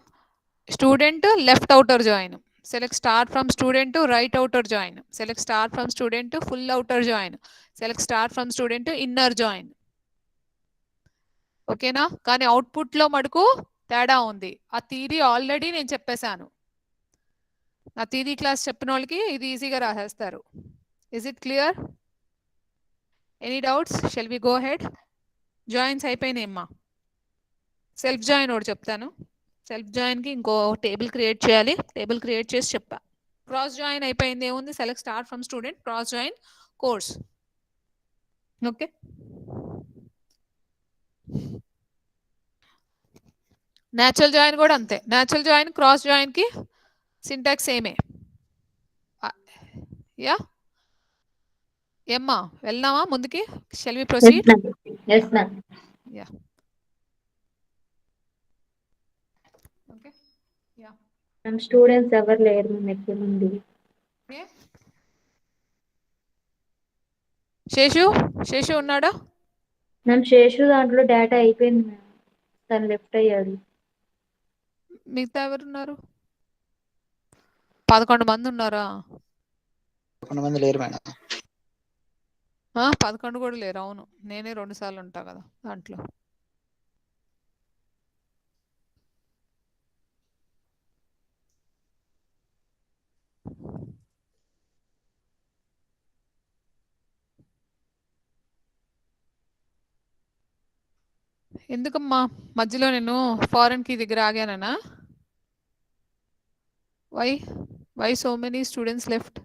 A: student left outer join, select star from student right outer join, select star from student full outer join, select star from student inner join. ఓకేనా? కానీ అవుట్పుట్లో మటుకు తేడా ఉంది. ఆ theory already నేను చెప్పేశాను. నా థియరీ క్లాస్ చెప్పిన వాళ్ళకి ఇది ఈజీగా రాసేస్తారు. Is it clear? Any doubts? Shall we go ahead? Joins అయిపోయినాయమ్మా. సెల్ఫ్ జాయిన్ ఒకటి చెప్తాను. సెల్ఫ్ జాయిన్కి ఇంకో టేబుల్ క్రియేట్ చేయాలి. టేబుల్ క్రియేట్ చేసి చెప్పా. క్రాస్ జాయిన్ అయిపోయింది. ఏముంది? Select star from student, cross join course. Okay, natural join కూడా అంతే. న్యాచురల్ జాయిన్ క్రాస్ జాయిన్కి సింటాక్స్ సేమే. యా ఏమ్మా, వెళ్దామా ముందుకి? Shall we proceed?
B: yes ma'am.
A: Yeah okay. Yeah
B: ma'am students ఎవరు లేరు మ్యామ్ ఎక్కువ మంది.
A: శేషు, శేషు ఉన్నాడా?
B: మ్యామ్ శేషు దాంట్లో డేటా అయిపోయింది మ్యామ్, తను లెఫ్ట్ అయ్యాడు.
A: మిగతా ఎవరున్నారు? 11 మంది ఉన్నారా?
D: 11 మంది లేరు మేడం.
A: 11 కూడా లేరు. అవును, నేనే 2 సార్లు ఉంటా కదా దాంట్లో. ఎందుకమ్మా మధ్యలో నేను ఫారెన్ కి దగ్గర ఆగానా? Why so many students left?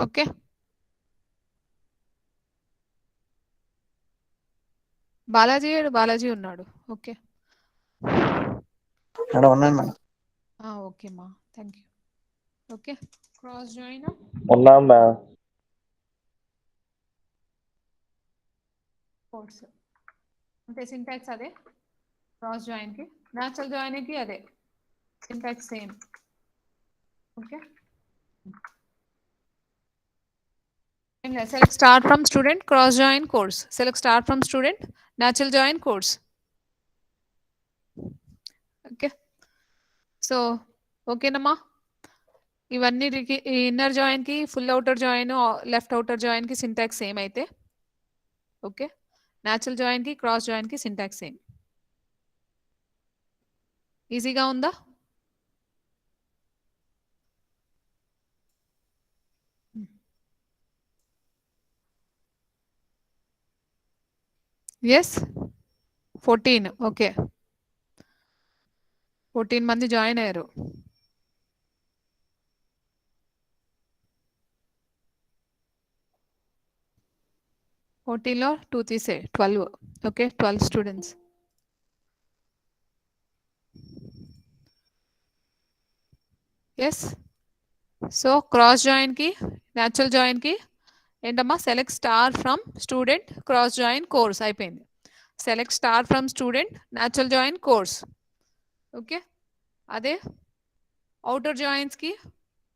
A: Okay, Balaji ఉన్నాడు. ఓకే
D: మేడం ఉన్నాను మేడం.
A: ఓకే మా, thank you. Okay, cross join
C: ఉన్నాం మ్యామ్.
A: కోర్స్ అంటే సింటాక్స్ అదే. క్రాస్ జాయిన్కి, న్యాచురల్ జాయిన్కి అదే syntax same. Okay, select star from student, cross join course. Select star from student, natural join course. Okay, so okay nama, ఇవన్నీ inner join కి full outer join, left outer join కి syntax same అయితే okay, natural join కి cross join కి syntax same. ఈజీగా ఉందా? Yes 14. Okay, 14 మంది join అయ్యారు. లో 2 తీసే 12. Okay, 12 students. Yes, so cross join కి న్యాచురల్ జాయిన్ కి ఏంటమ్మా? Select star from student, cross join course అయిపోయింది. Select star from student, natural join course. Okay, అదే అవుటర్ జాయిన్స్ కి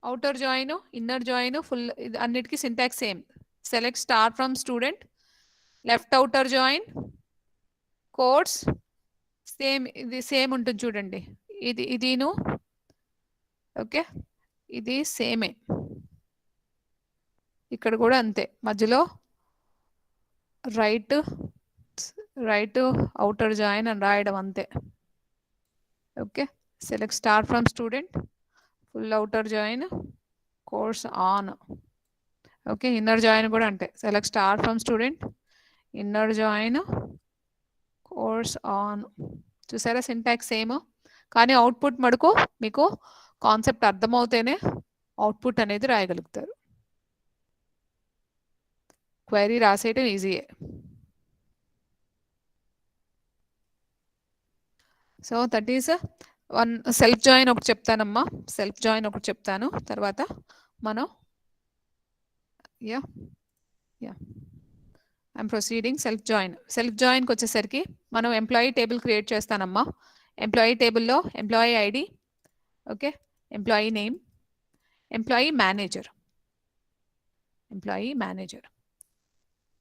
A: outer join, inner join, full అన్నిటికీ syntax same. Select star from student, left outer join course same. ఇది same ఉంటుంది చూడండి, ఇదిను okay, ఇది సేమే. ఇక్కడ కూడా అంతే, మధ్యలో రైట్ అవుటర్ జాయిన్ అని రాయడం అంతే. Okay, select star from student, full outer join course on. Okay, inner join కూడా అంటే select star from student, inner join course on. చూసారా సింటాక్స్ సేమ్, కానీ అవుట్పుట్ మడుకు మీకు కాన్సెప్ట్ అర్థమవుతేనే అవుట్పుట్ అనేది రాయగలుగుతారు. క్వైరీ రాసేయటం ఈజీయే. So that is one. Self join ఒకటి చెప్తానమ్మా, సెల్ఫ్ జాయిన్ ఒకటి చెప్తాను, తర్వాత మనం yeah yeah I'm proceeding. Self join, self జాయిన్కి వచ్చేసరికి మనం ఎంప్లాయీ టేబుల్ క్రియేట్ చేస్తానమ్మా. ఎంప్లాయీ టేబుల్లో employee ID, okay, employee name, employee manager, employee manager,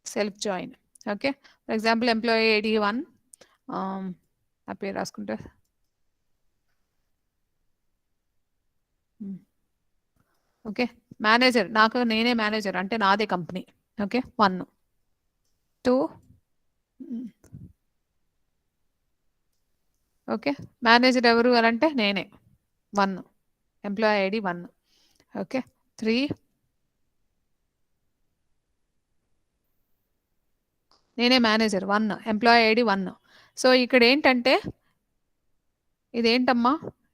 A: self join. Okay, for example employee ID 1, ఆ పేరు రాసుకుంటా. ఓకే, మేనేజర్ నాకు నేనే మేనేజర్ అంటే నాదే కంపెనీ. ఓకే, 1 2. ఓకే, మేనేజర్ ఎవరు అని అంటే నేనే 1, ఎంప్లాయీ ఐడి 1. ఓకే, 3 నేనే మేనేజర్ 1, ఎంప్లాయీ ఐడి 1. సో ఇక్కడ ఏంటంటే ఇదేంటమ్మా,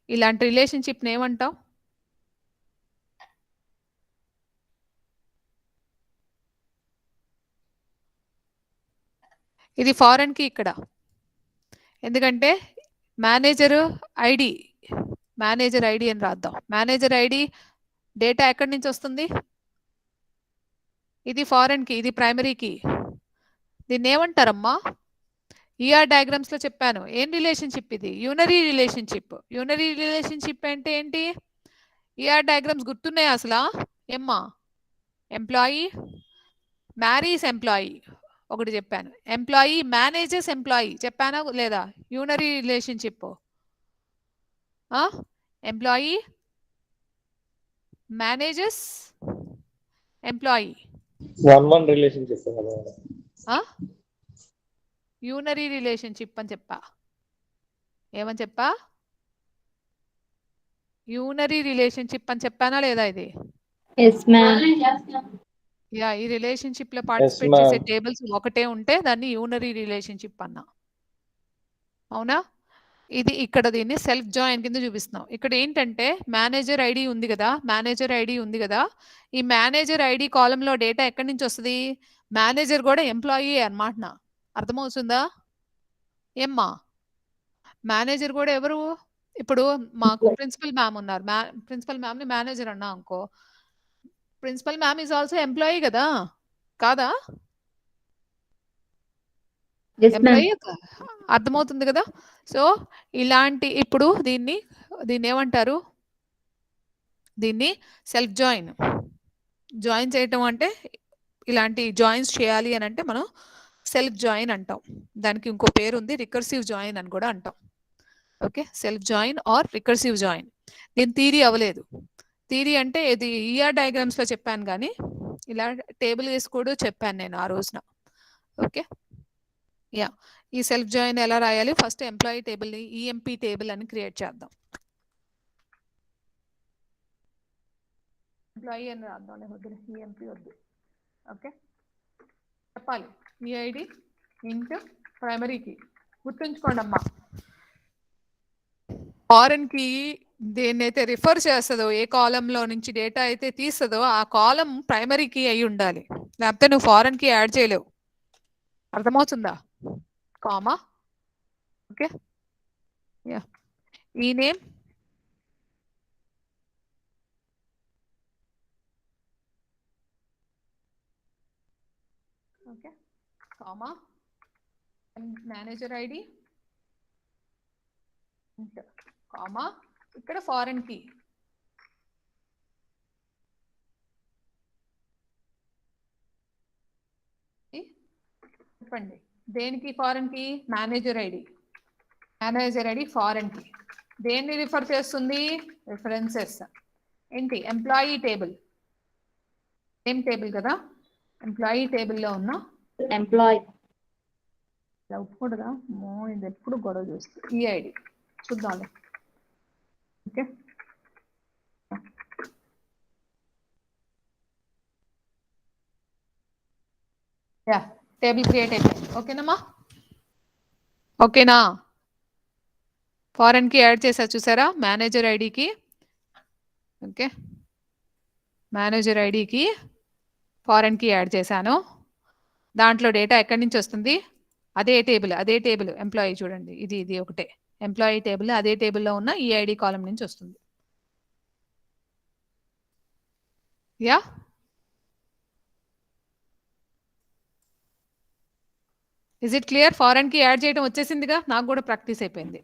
A: ఇలాంటి రిలేషన్షిప్ని ఏమంటాం? ఇది ఫారెన్ కి ఇక్కడ, ఎందుకంటే మేనేజర్ ఐడి, మేనేజర్ ఐడి అని రాద్దాం. మేనేజర్ ఐడి డేటా ఎక్కడి నుంచి వస్తుంది? ఇది ఫారెన్ కి, ఇది ప్రైమరీ కి. దీన్ని ఏమంటారమ్మా? ఈఆర్ డయాగ్రామ్స్ లో చెప్పాను. ఏం రిలేషన్షిప్ ఇది? Unary relationship. యూనరీ రిలేషన్షిప్ అంటే ఏంటి? ఈఆర్ డయాగ్రామ్స్ గుర్తున్నాయి అసలు? ఏమ్మా, ఎంప్లాయీ మ్యారీస్ ఎంప్లాయీ ఒకటి చెప్పాను, ఎంప్లాయీ మేనేజర్స్ ఎంప్లాయీ చెప్పానా లేదా? Unary relationship. Employee managers employee,
E: 1-1 relationship కదా.
A: యూనరీ రిలేషన్షిప్ అని చెప్పా. ఏమని చెప్పా? యూనరీ రిలేషన్షిప్ అని చెప్పానా లేదా? ఇది యా, ఈ రిలేషన్షిప్ లో పార్టిసిపేట్
E: ma'am.
A: చేసే టేబుల్స్ ఒకటే ఉంటే దాన్ని యూనరీ రిలేషన్షిప్ అన్నా. అవునా? ఇది ఇక్కడ దీన్ని సెల్ఫ్ జాయిన్ కింద చూపిస్తున్నాం. ఇక్కడ ఏంటంటే మేనేజర్ ఐడి ఉంది కదా, మేనేజర్ ఐడి ఉంది కదా, ఈ మేనేజర్ ఐడి కాలంలో డేటా ఎక్కడి నుంచి వస్తుంది? మేనేజర్ కూడా ఎంప్లాయీ అన్నమాట. నా అర్థమవుతుందా ఏమ్మా? మేనేజర్ కూడా ఎవరు? ఇప్పుడు మాకు ప్రిన్సిపల్ మ్యామ్ ఉన్నారు, ప్రిన్సిపల్ మ్యామ్ ని మేనేజర్ అన్నా అనుకో, principal ma'am is also employee కదా, కాదా? ఎంప్లాయీ అర్థమవుతుంది కదా. సో ఇలాంటి ఇప్పుడు దీన్ని ఏమంటారు? దీన్ని సెల్ఫ్ జాయిన్. జాయిన్ చేయటం అంటే ఇలాంటి జాయిన్స్ చేయాలి అని అంటే మనం సెల్ఫ్ జాయిన్ అంటాం. దానికి ఇంకో పేరు ఉంది, రికర్సివ్ జాయిన్ అని కూడా అంటాం. Okay, self join or recursive join. దీని థియరీ అవ్వలేదు. థియరీ అంటే ఇది ఈఆర్ డయాగ్రామ్స్ లో చెప్పాను, కానీ ఇలా టేబుల్ వేసి కూడా చెప్పాను నేను ఆ రోజున. ఓకే, యా, ఈ సెల్ఫ్ జాయిన్ ఎలా రాయాలి? ఫస్ట్ ఎంప్లాయీ టేబుల్ ని ఈఎంపీ టేబుల్ అని క్రియేట్ చేద్దాం. ఎంప్లాయీ అని రాద్దాం, వద్దు ఈఎంపీ వద్దు. ఓకే, చెప్పాలి ఈఐడి ఇంట్ ప్రైమరీకి. గుర్తుంచుకోండి అమ్మా, ఫారెన్ కి దేన్నైతే రిఫర్ చేస్తుందో, ఏ కాలంలో నుంచి డేటా అయితే తీస్తుందో ఆ కాలం ప్రైమరీ కీ అయి ఉండాలి, లేకపోతే నువ్వు ఫారెన్ కి యాడ్ చేయలేవు. అర్థమవుతుందా? కామా. ఓకే, యా, ఈ name okay, comma, manager ID comma, ఇక్కడ ఫారెన్ కి చెప్పండి. దేనికి ఫారెన్ కి? Manager ID. Manager ID foreign కి దేన్ని రిఫర్ చేస్తుంది? రిఫరెన్సెస్. ఏంటి? Employee table. ఏం టేబుల్ కదా, ఎంప్లాయీ టేబుల్లో ఉన్న
B: ఎంప్లాయీ.
A: అవుట్పుట్గా ఇది ఎప్పుడు గొడవ చూస్తుంది. ఈఐడి చూద్దాం. ఓకే, యా టేబుల్ క్రియేట్ అయిపోయింది. ఓకేనమ్మా, ఓకేనా? ఫారెన్ కి యాడ్ చేసా చూసారా మేనేజర్ ఐడికి. ఓకే, మేనేజర్ ఐడికి ఫారెన్ కి యాడ్ చేశాను. దాంట్లో డేటా ఎక్కడి నుంచి వస్తుంది? అదే టేబుల్ ఎంప్లాయీ చూడండి, ఇది ఒకటే ఎంప్లాయీ టేబుల్, అదే టేబుల్లో ఉన్న ఈ ఐడి కాలం నుంచి వస్తుంది. Yeah, is it clear? Foreign key add చేయడం వచ్చేసిందిగా, నాకు కూడా ప్రాక్టీస్ అయిపోయింది.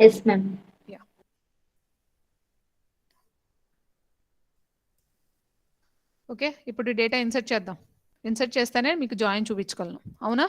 B: Yes ma'am.
A: యా, ఓకే, ఇప్పుడు డేటా ఇన్సర్ట్ చేద్దాం. ఇన్సర్ట్ చేస్తేనే మీకు జాయిన్ చూపించగలను, అవునా?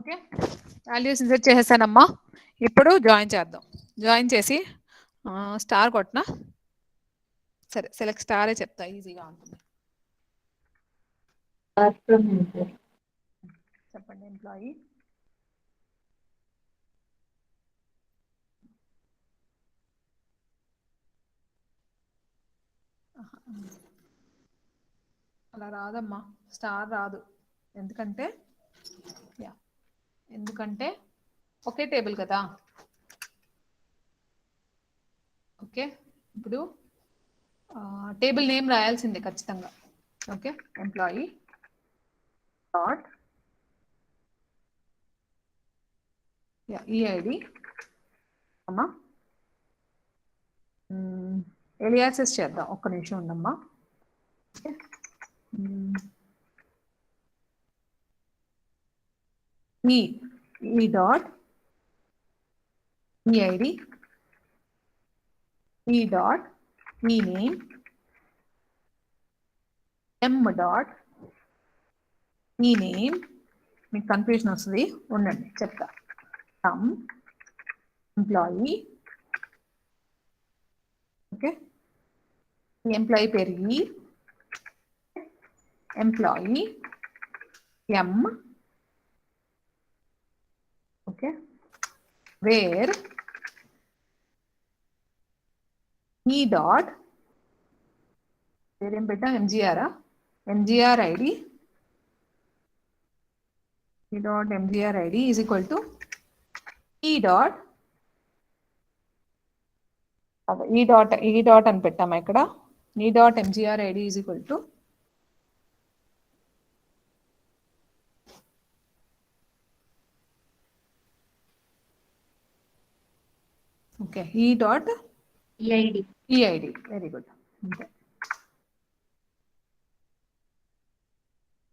A: ఓకే, వాల్యూస్ ఇన్సర్ట్ చేసేసానమ్మా. ఇప్పుడు జాయిన్ చేద్దాం. జాయిన్ చేసి స్టార్ కొట్టినా సరే, సెలెక్ట్ స్టారే చెప్తా, ఈజీగా ఉంటుంది. చెప్పండి ఎంప్లాయీ. అలా రాదమ్మా, స్టార్ రాదు. ఎందుకంటే ఒకే టేబుల్ కదా. ఓకే, ఇప్పుడు టేబుల్ నేమ్ రాయాల్సిందే ఖచ్చితంగా. ఓకే, ఎంప్లాయీ డాట్ ఈఐడి అమ్మా. ఎలియాసెస్ చేద్దాం, ఒక్క నిమిషం ఉండమ్మా. ఓకే, ఈ డాట్ ఈఐడి, ఈ డాట్ ఈ నేమ్, ఎం డాట్ ఈ నేమ్. మీకు కన్ఫ్యూజన్ వస్తుంది, ఉండండి చెప్తా. ఎంప్లాయీ. ఓకే, ఈ ఎంప్లాయీ పేరు ఈ, ఎంప్లాయీ ఎం. ఓకే, వేర్ ఈ డాట్ వేరేం పెట్టాం, ఎంజిఆర్ ఐడి. ఈ dot MGR ID is equal to E dot ఈ డాట్ అని పెట్టాము ఇక్కడ. ఈ dot MGR ID is equal to okay, E dot EID. Very good. అంతే,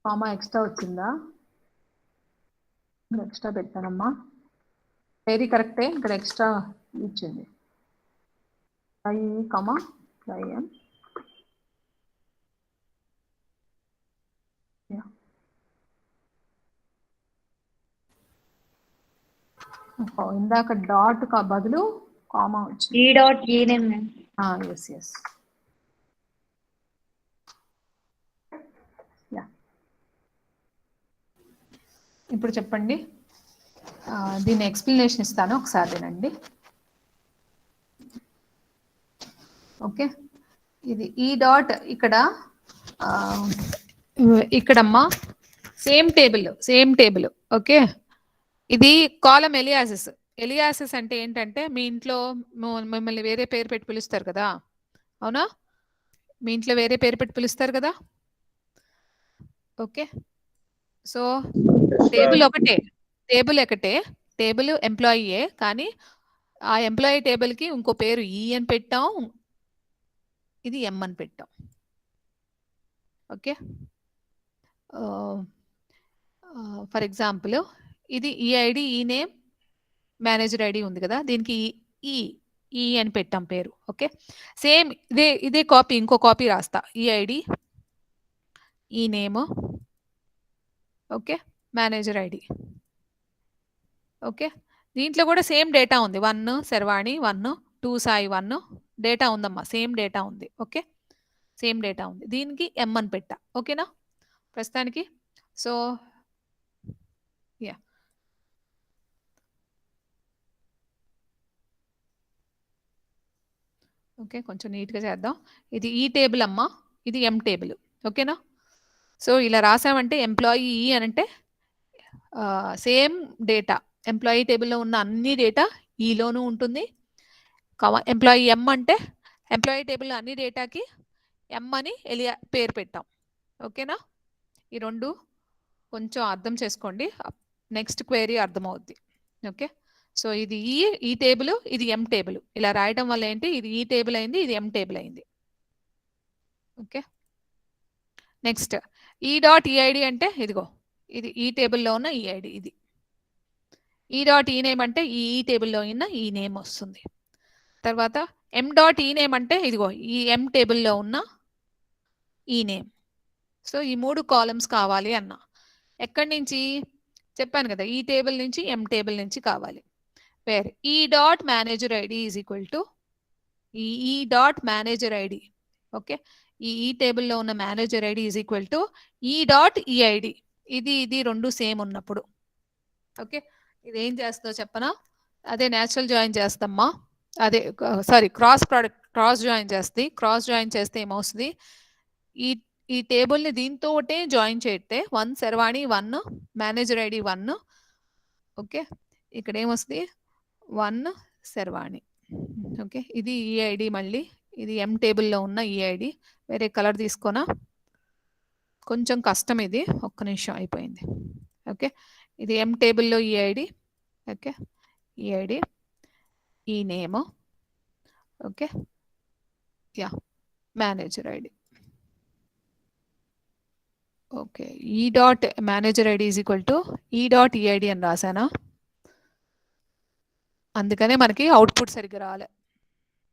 A: కామా ఎక్స్ట్రా వచ్చిందా? ఎక్స్ట్రా పెట్టానమ్మా, వెరీ కరెక్టే, ఇక్కడ ఎక్స్ట్రా ఇచ్చింది. కామా ఐఎం. ఇందాక డాట్ బదులు కామా వచ్చింది.
B: ఈ డాట్ ఈ నేమ్.
A: Yes yes. ఇప్పుడు చెప్పండి, దీని ఎక్స్ప్లెనేషన్ ఇస్తాను, ఒకసారి వినండి. ఓకే, ఇది ఈ డాట్ ఇక్కడమ్మా సేమ్ టేబుల్. ఓకే, ఇది కాలం ఎలియాసెస్ అంటే ఏంటంటే, మీ ఇంట్లో మిమ్మల్ని వేరే పేరు పెట్టి పిలుస్తారు కదా, అవునా? మీ ఇంట్లో వేరే పేరు పెట్టి పిలుస్తారు కదా. ఓకే, సో టేబుల్ ఒకటే, టేబుల్ ఎంప్లాయీయే, కానీ ఆ ఎంప్లాయీ టేబుల్కి ఇంకో పేరు ఈ అని పెట్టాం, ఇది ఎం అని పెట్టాం. ఓకే, ఫర్ ఎగ్జాంపుల్ ఇది ఈ ID E name manager ID ఉంది కదా, దీనికి ఈ ఈ అని పెట్టాం పేరు. ఓకే, సేమ్ ఇదే కాపీ ఇంకో కాపీ రాస్తా. ఈ ID E name, okay, manager ID. Okay, దీంట్లో కూడా సేమ్ డేటా ఉంది. 1 శర్వాణి 1, 2 సాయి 1 డేటా ఉందమ్మా, సేమ్ డేటా ఉంది. ఓకే, సేమ్ డేటా ఉంది. దీనికి ఎం అని పెట్టా. ఓకేనా ప్రస్తుతానికి. సో యా, ఓకే, కొంచెం నీట్గా చేద్దాం. ఇది ఈ టేబుల్ అమ్మా, ఇది ఎం టేబుల్. ఓకేనా. సో ఇలా రాసామంటే ఎంప్లాయీ ఈ అని అంటే సేమ్ డేటా ఎంప్లాయీ టేబుల్లో ఉన్న అన్ని డేటా ఈలోనూ ఉంటుంది. ఎంప్లాయీ ఎం అంటే ఎంప్లాయీ టేబుల్లో అన్ని డేటాకి ఎం అని పేరు పెట్టాం. ఓకేనా. ఈ రెండు కొంచెం అర్థం చేసుకోండి, నెక్స్ట్ క్వైరీ అర్థమవుద్ది. ఓకే, సో ఇది ఈ టేబుల్, ఇది ఎం టేబుల్. ఇలా రాయడం వల్ల ఏంటి, ఇది ఈ టేబుల్ అయింది, ఇది ఎం టేబుల్ అయింది. ఓకే, నెక్స్ట్ ఈ డాట్ ఈఐడి అంటే ఇదిగో ఇది ఈ టేబుల్లో ఉన్న ఈఐడి. ఇది ఈ డాట్ ఈ నేమ్ అంటే ఈ టేబుల్లో ఉన్న ఈ నేమ్ వస్తుంది. తర్వాత ఎం డాట్ ఈ నేమ్ అంటే ఇదిగో ఈ ఎం టేబుల్లో ఉన్న ఈ నేమ్. సో ఈ 3 కాలమ్స్ కావాలి అన్న. ఎక్కడి నుంచి చెప్పాను కదా, ఈ టేబుల్ నుంచి ఎం టేబుల్ నుంచి కావాలి. వేర్ ఈ dot manager ID is equal to E dot manager ID. Okay, ఈ టేబుల్లో ఉన్న manager ID is equal to E dot EID. ఇది రెండు సేమ్ ఉన్నప్పుడు. ఓకే, ఇది ఏం చేస్తుందో చెప్పనా, అదే న్యాచురల్ జాయిన్ చేస్తామ్మా, అదే సారీ క్రాస్ జాయిన్ చేస్తే. క్రాస్ జాయిన్ చేస్తే ఏమవుతుంది, ఈ టేబుల్ని దీంతోటే జాయిన్ చేస్తే 1 శర్వాణి 1 మేనేజర్ ఐడి 1. ఓకే, ఇక్కడ ఏమొస్తుంది 1 శర్వాణి. ఓకే, ఇది ఈ ఐడి, మళ్ళీ ఇది ఎం టేబుల్లో ఉన్న ఈ ఐడి. వేరే కలర్ తీసుకోనా, కొంచెం కష్టం ఇది, ఒక్క నిమిషం అయిపోయింది. ఓకే, ఇది ఎం టేబుల్లో E ID. Okay, E ID E name. Okay, yeah manager ID. Okay, E dot manager ID is equal to E dot EID అని రాసానా, అందుకనే మనకి అవుట్పుట్ సరిగ్గా రాలే.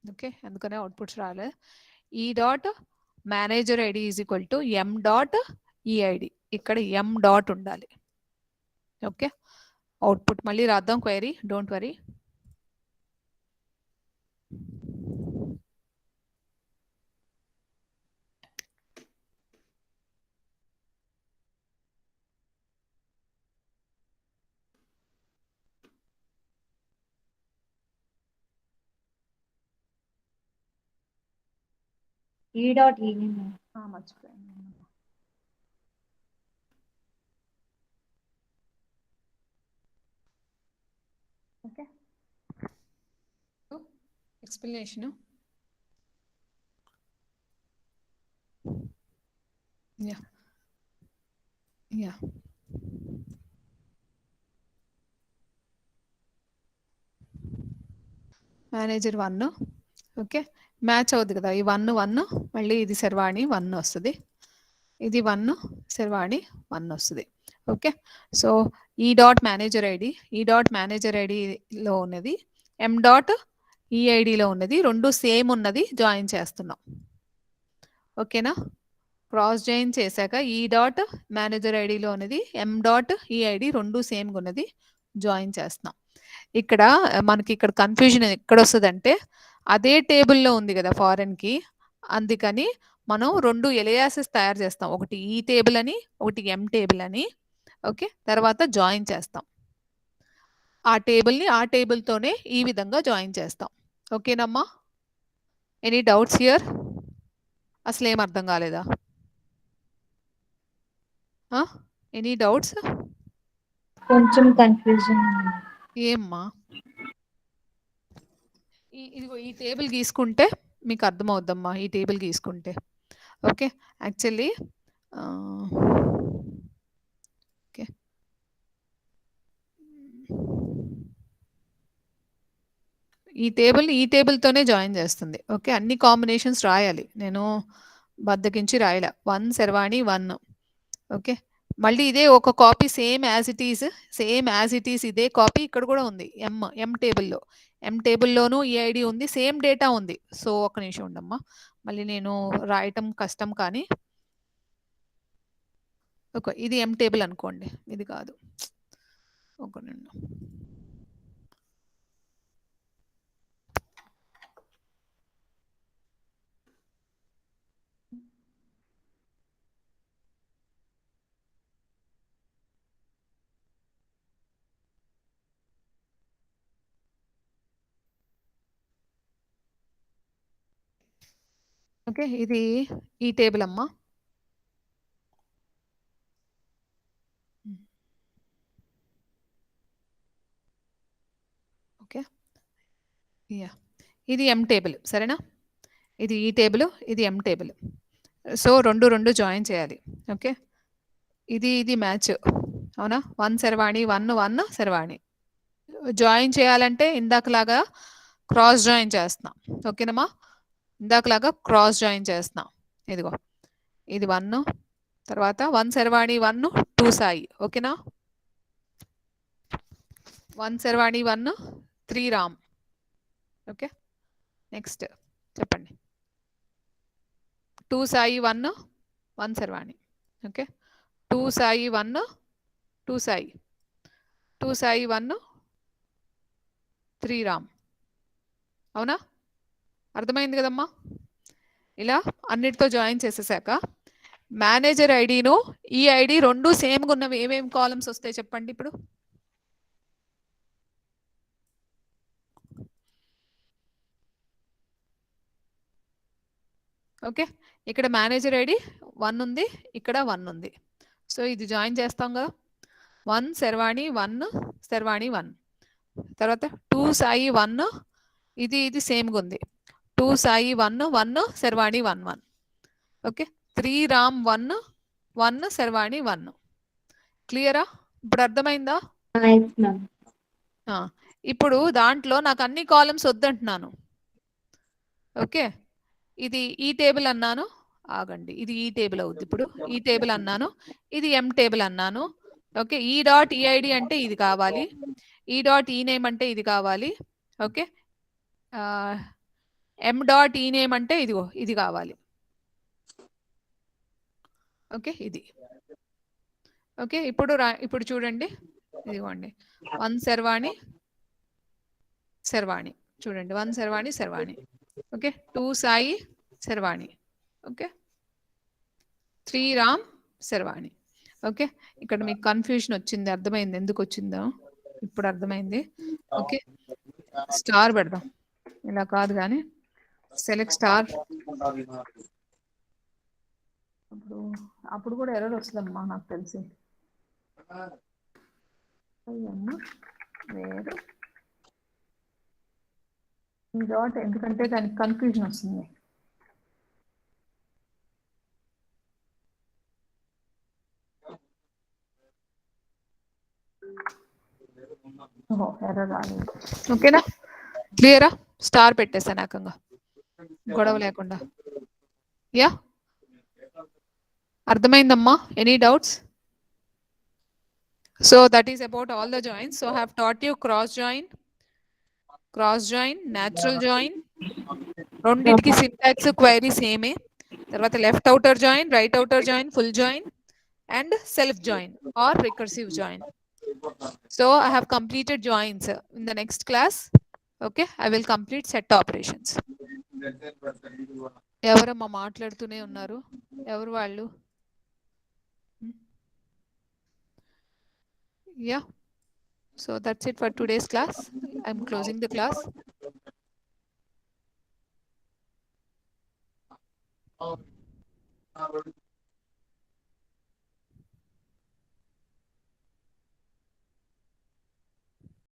A: ఓకే, అందుకనే అవుట్పుట్స్ రాలే. ఈ dot manager ID is equal to M dot EID. ఇక్కడ ఎం డాట్ ఉండాలి. ఓకే, అవుట్పుట్ మళ్ళీ రాద్దాం క్వైరీ, డోంట్ వరీ.
B: ఈ డాట్ ఈ నేమ్.
A: మర్చిపోయాను. Okay, explanation. Yeah yeah manager 1. Okay, match అవుతుంది కదా, ఈ 1 1 మళ్ళీ ఇది శర్వాణి 1 వస్తుంది, ఇది 1 శర్వాణి 1 వస్తుంది. ఓకే, సో ఈ డాట్ మేనేజర్ ఐడిలో ఉన్నది ఎం డాట్ ఈఐడిలో ఉన్నది రెండు సేమ్ ఉన్నది జాయిన్ చేస్తున్నాం. ఓకేనా, క్రాస్ జాయిన్ చేశాక ఈ డాట్ మేనేజర్ ఐడిలో ఉన్నది ఎం డాట్ ఈఐడి రెండు సేమ్గా ఉన్నది జాయిన్ చేస్తున్నాం. ఇక్కడ మనకి ఇక్కడ కన్ఫ్యూజన్ ఎక్కడ వస్తుందంటే, అదే టేబుల్లో ఉంది కదా ఫారెన్కి, అందుకని మనం రెండు ఎలియాసెస్ తయారు చేస్తాం, ఒకటి ఈ టేబుల్ అని, ఒకటి ఎం టేబుల్ అని. ఓకే, తర్వాత జాయిన్ చేస్తాం ఆ టేబుల్ని ఆ టేబుల్తోనే ఈ విధంగా జాయిన్ చేస్తాం. ఓకేనమ్మా, ఎనీ డౌట్స్ హియర్? అసలు ఏం అర్థం కాలేదా? Any doubts?
B: కొంచెం కన్ఫ్యూజన్.
A: ఏమ్మా, ఇదిగో ఈ టేబుల్ గీసుకుంటే మీకు అర్థమవుద్దమ్మా, ఈ టేబుల్ గీసుకుంటే. ఓకే, యాక్చువల్లీ ఓకే, ఈ టేబుల్తోనే జాయిన్ చేస్తుంది. ఓకే, అన్ని కాంబినేషన్స్ రాయాలి, నేను బద్దకించి రాయలే. 1 శర్వాణి 1. ఓకే, మళ్ళీ ఇదే ఒక copy same as it is ఇదే కాపీ ఇక్కడ కూడా ఉంది ఎం టేబుల్లో. ఎం టేబుల్లోనూ ఈ ఐడి ఉంది, సేమ్ డేటా ఉంది. సో ఒక నిమిషం ఉండమ్మా, మళ్ళీ నేను రాయటం కష్టం కానీ ఓకే, ఇది ఎం టేబుల్ అనుకోండి, ఇది కాదు. ఒక నిమిషం. ఓకే, ఇది ఈ టేబుల్ అమ్మా. ఓకే, యా, ఇది ఎం టేబుల్ సరేనా. ఇది ఈ టేబుల్, ఇది ఎం టేబుల్. సో రెండు జాయిన్ చేయాలి. ఓకే, ఇది మ్యాచ్ అవునా. 1 శర్వాణి 1 శర్వాణి జాయిన్ చేయాలంటే ఇందాకలాగా క్రాస్ జాయిన్ చేస్తున్నాం. ఓకేనమ్మా, ఇందాకలాగా క్రాస్ జాయిన్ చేస్తున్నాం. ఇదిగో ఇది 1, తర్వాత 1 శర్వాణి 1 2 సాయి. ఓకేనా, 1 శర్వాణి 1 3 రామ్. ఓకే, నెక్స్ట్ చెప్పండి. 2 సాయి 1 శర్వాణి. ఓకే, 2 సాయి 1 2 సాయి, 2 సాయి 1 3 రామ్. అవునా, అర్థమైంది కదమ్మా. ఇలా అన్నిటితో జాయిన్ చేసేసాక మేనేజర్ ఐడిను ఈ ఐడి రెండు సేమ్గా ఉన్నవి ఏమేమి కాలమ్స్ వస్తాయి చెప్పండి ఇప్పుడు. ఓకే, ఇక్కడ మేనేజర్ ఐడి 1 ఉంది, ఇక్కడ 1 ఉంది. సో ఇది జాయిన్ చేస్తాం కదా. 1 శర్వాణి 1 శర్వాణి 1, తర్వాత 2 సాయి 1 ఇది సేమ్గా ఉంది. 2 సాయి 1 శర్వాణి 1 ఓకే, 3 రామ్ 1 శర్వాణి 1. క్లియరా, ఇప్పుడు అర్థమైందా. ఇప్పుడు దాంట్లో నాకు అన్ని కాలమ్స్ వద్దంటున్నాను. ఓకే, ఇది ఈ టేబుల్ అన్నాను, ఆగండి, ఇది ఈ టేబుల్ అవుద్ది. ఇప్పుడు ఈ టేబుల్ అన్నాను, ఇది ఎం టేబుల్ అన్నాను. ఓకే, ఈ డాట్ ఈఐడి అంటే ఇది కావాలి, ఈ డాట్ ఈ నేమ్ అంటే ఇది కావాలి. ఓకే, ఎం డాట్ ఈ నేమ్ అంటే ఇదిగో ఇది కావాలి. ఓకే, ఇది ఓకే. ఇప్పుడు చూడండి, ఇదిగోండి 1 శర్వాణి శర్వాణి, చూడండి 1 Sharvani Sharvani. Okay, 2 Sai Sharvani. Okay, 3 Ram Sharvani. Okay, ఇక్కడ మీకు కన్ఫ్యూజన్ వచ్చింది, అర్థమైంది ఎందుకు వచ్చిందో ఇప్పుడు అర్థమైంది. ఓకే, స్టార్ పెడదాం, ఇలా కాదు కానీ సెలెక్ట్ స్టార్. అప్పుడు కూడా ఎర్రర్ వస్తుందమ్మా నాకు తెలిసి. వేరు ఈ డాట్, ఎందుకంటే దానికి కన్ఫ్యూజన్ వస్తుంది. ఓహో, ఎర్రర్ రాలేదు. ఓకేనా, క్లియరా. స్టార్ పెట్టేసాను ఏకంగా, గొడవ లేకుండా. యా, అర్థమైందమ్మా. Any doubts? So that is about all the joins. So I have taught you cross join, natural join. రెండిటికి సింటాక్స్ క్వైరీ సేమే. తర్వాత left outer join, right outer join, full join and self join or recursive join. So I have completed joins. In the next class, okay, I will complete set operations. ఎవరమ్మా మాట్లాడుతూనే ఉన్నారు, ఎవరు వాళ్ళు? Yeah, so that's it for today's class. I'm closing the class.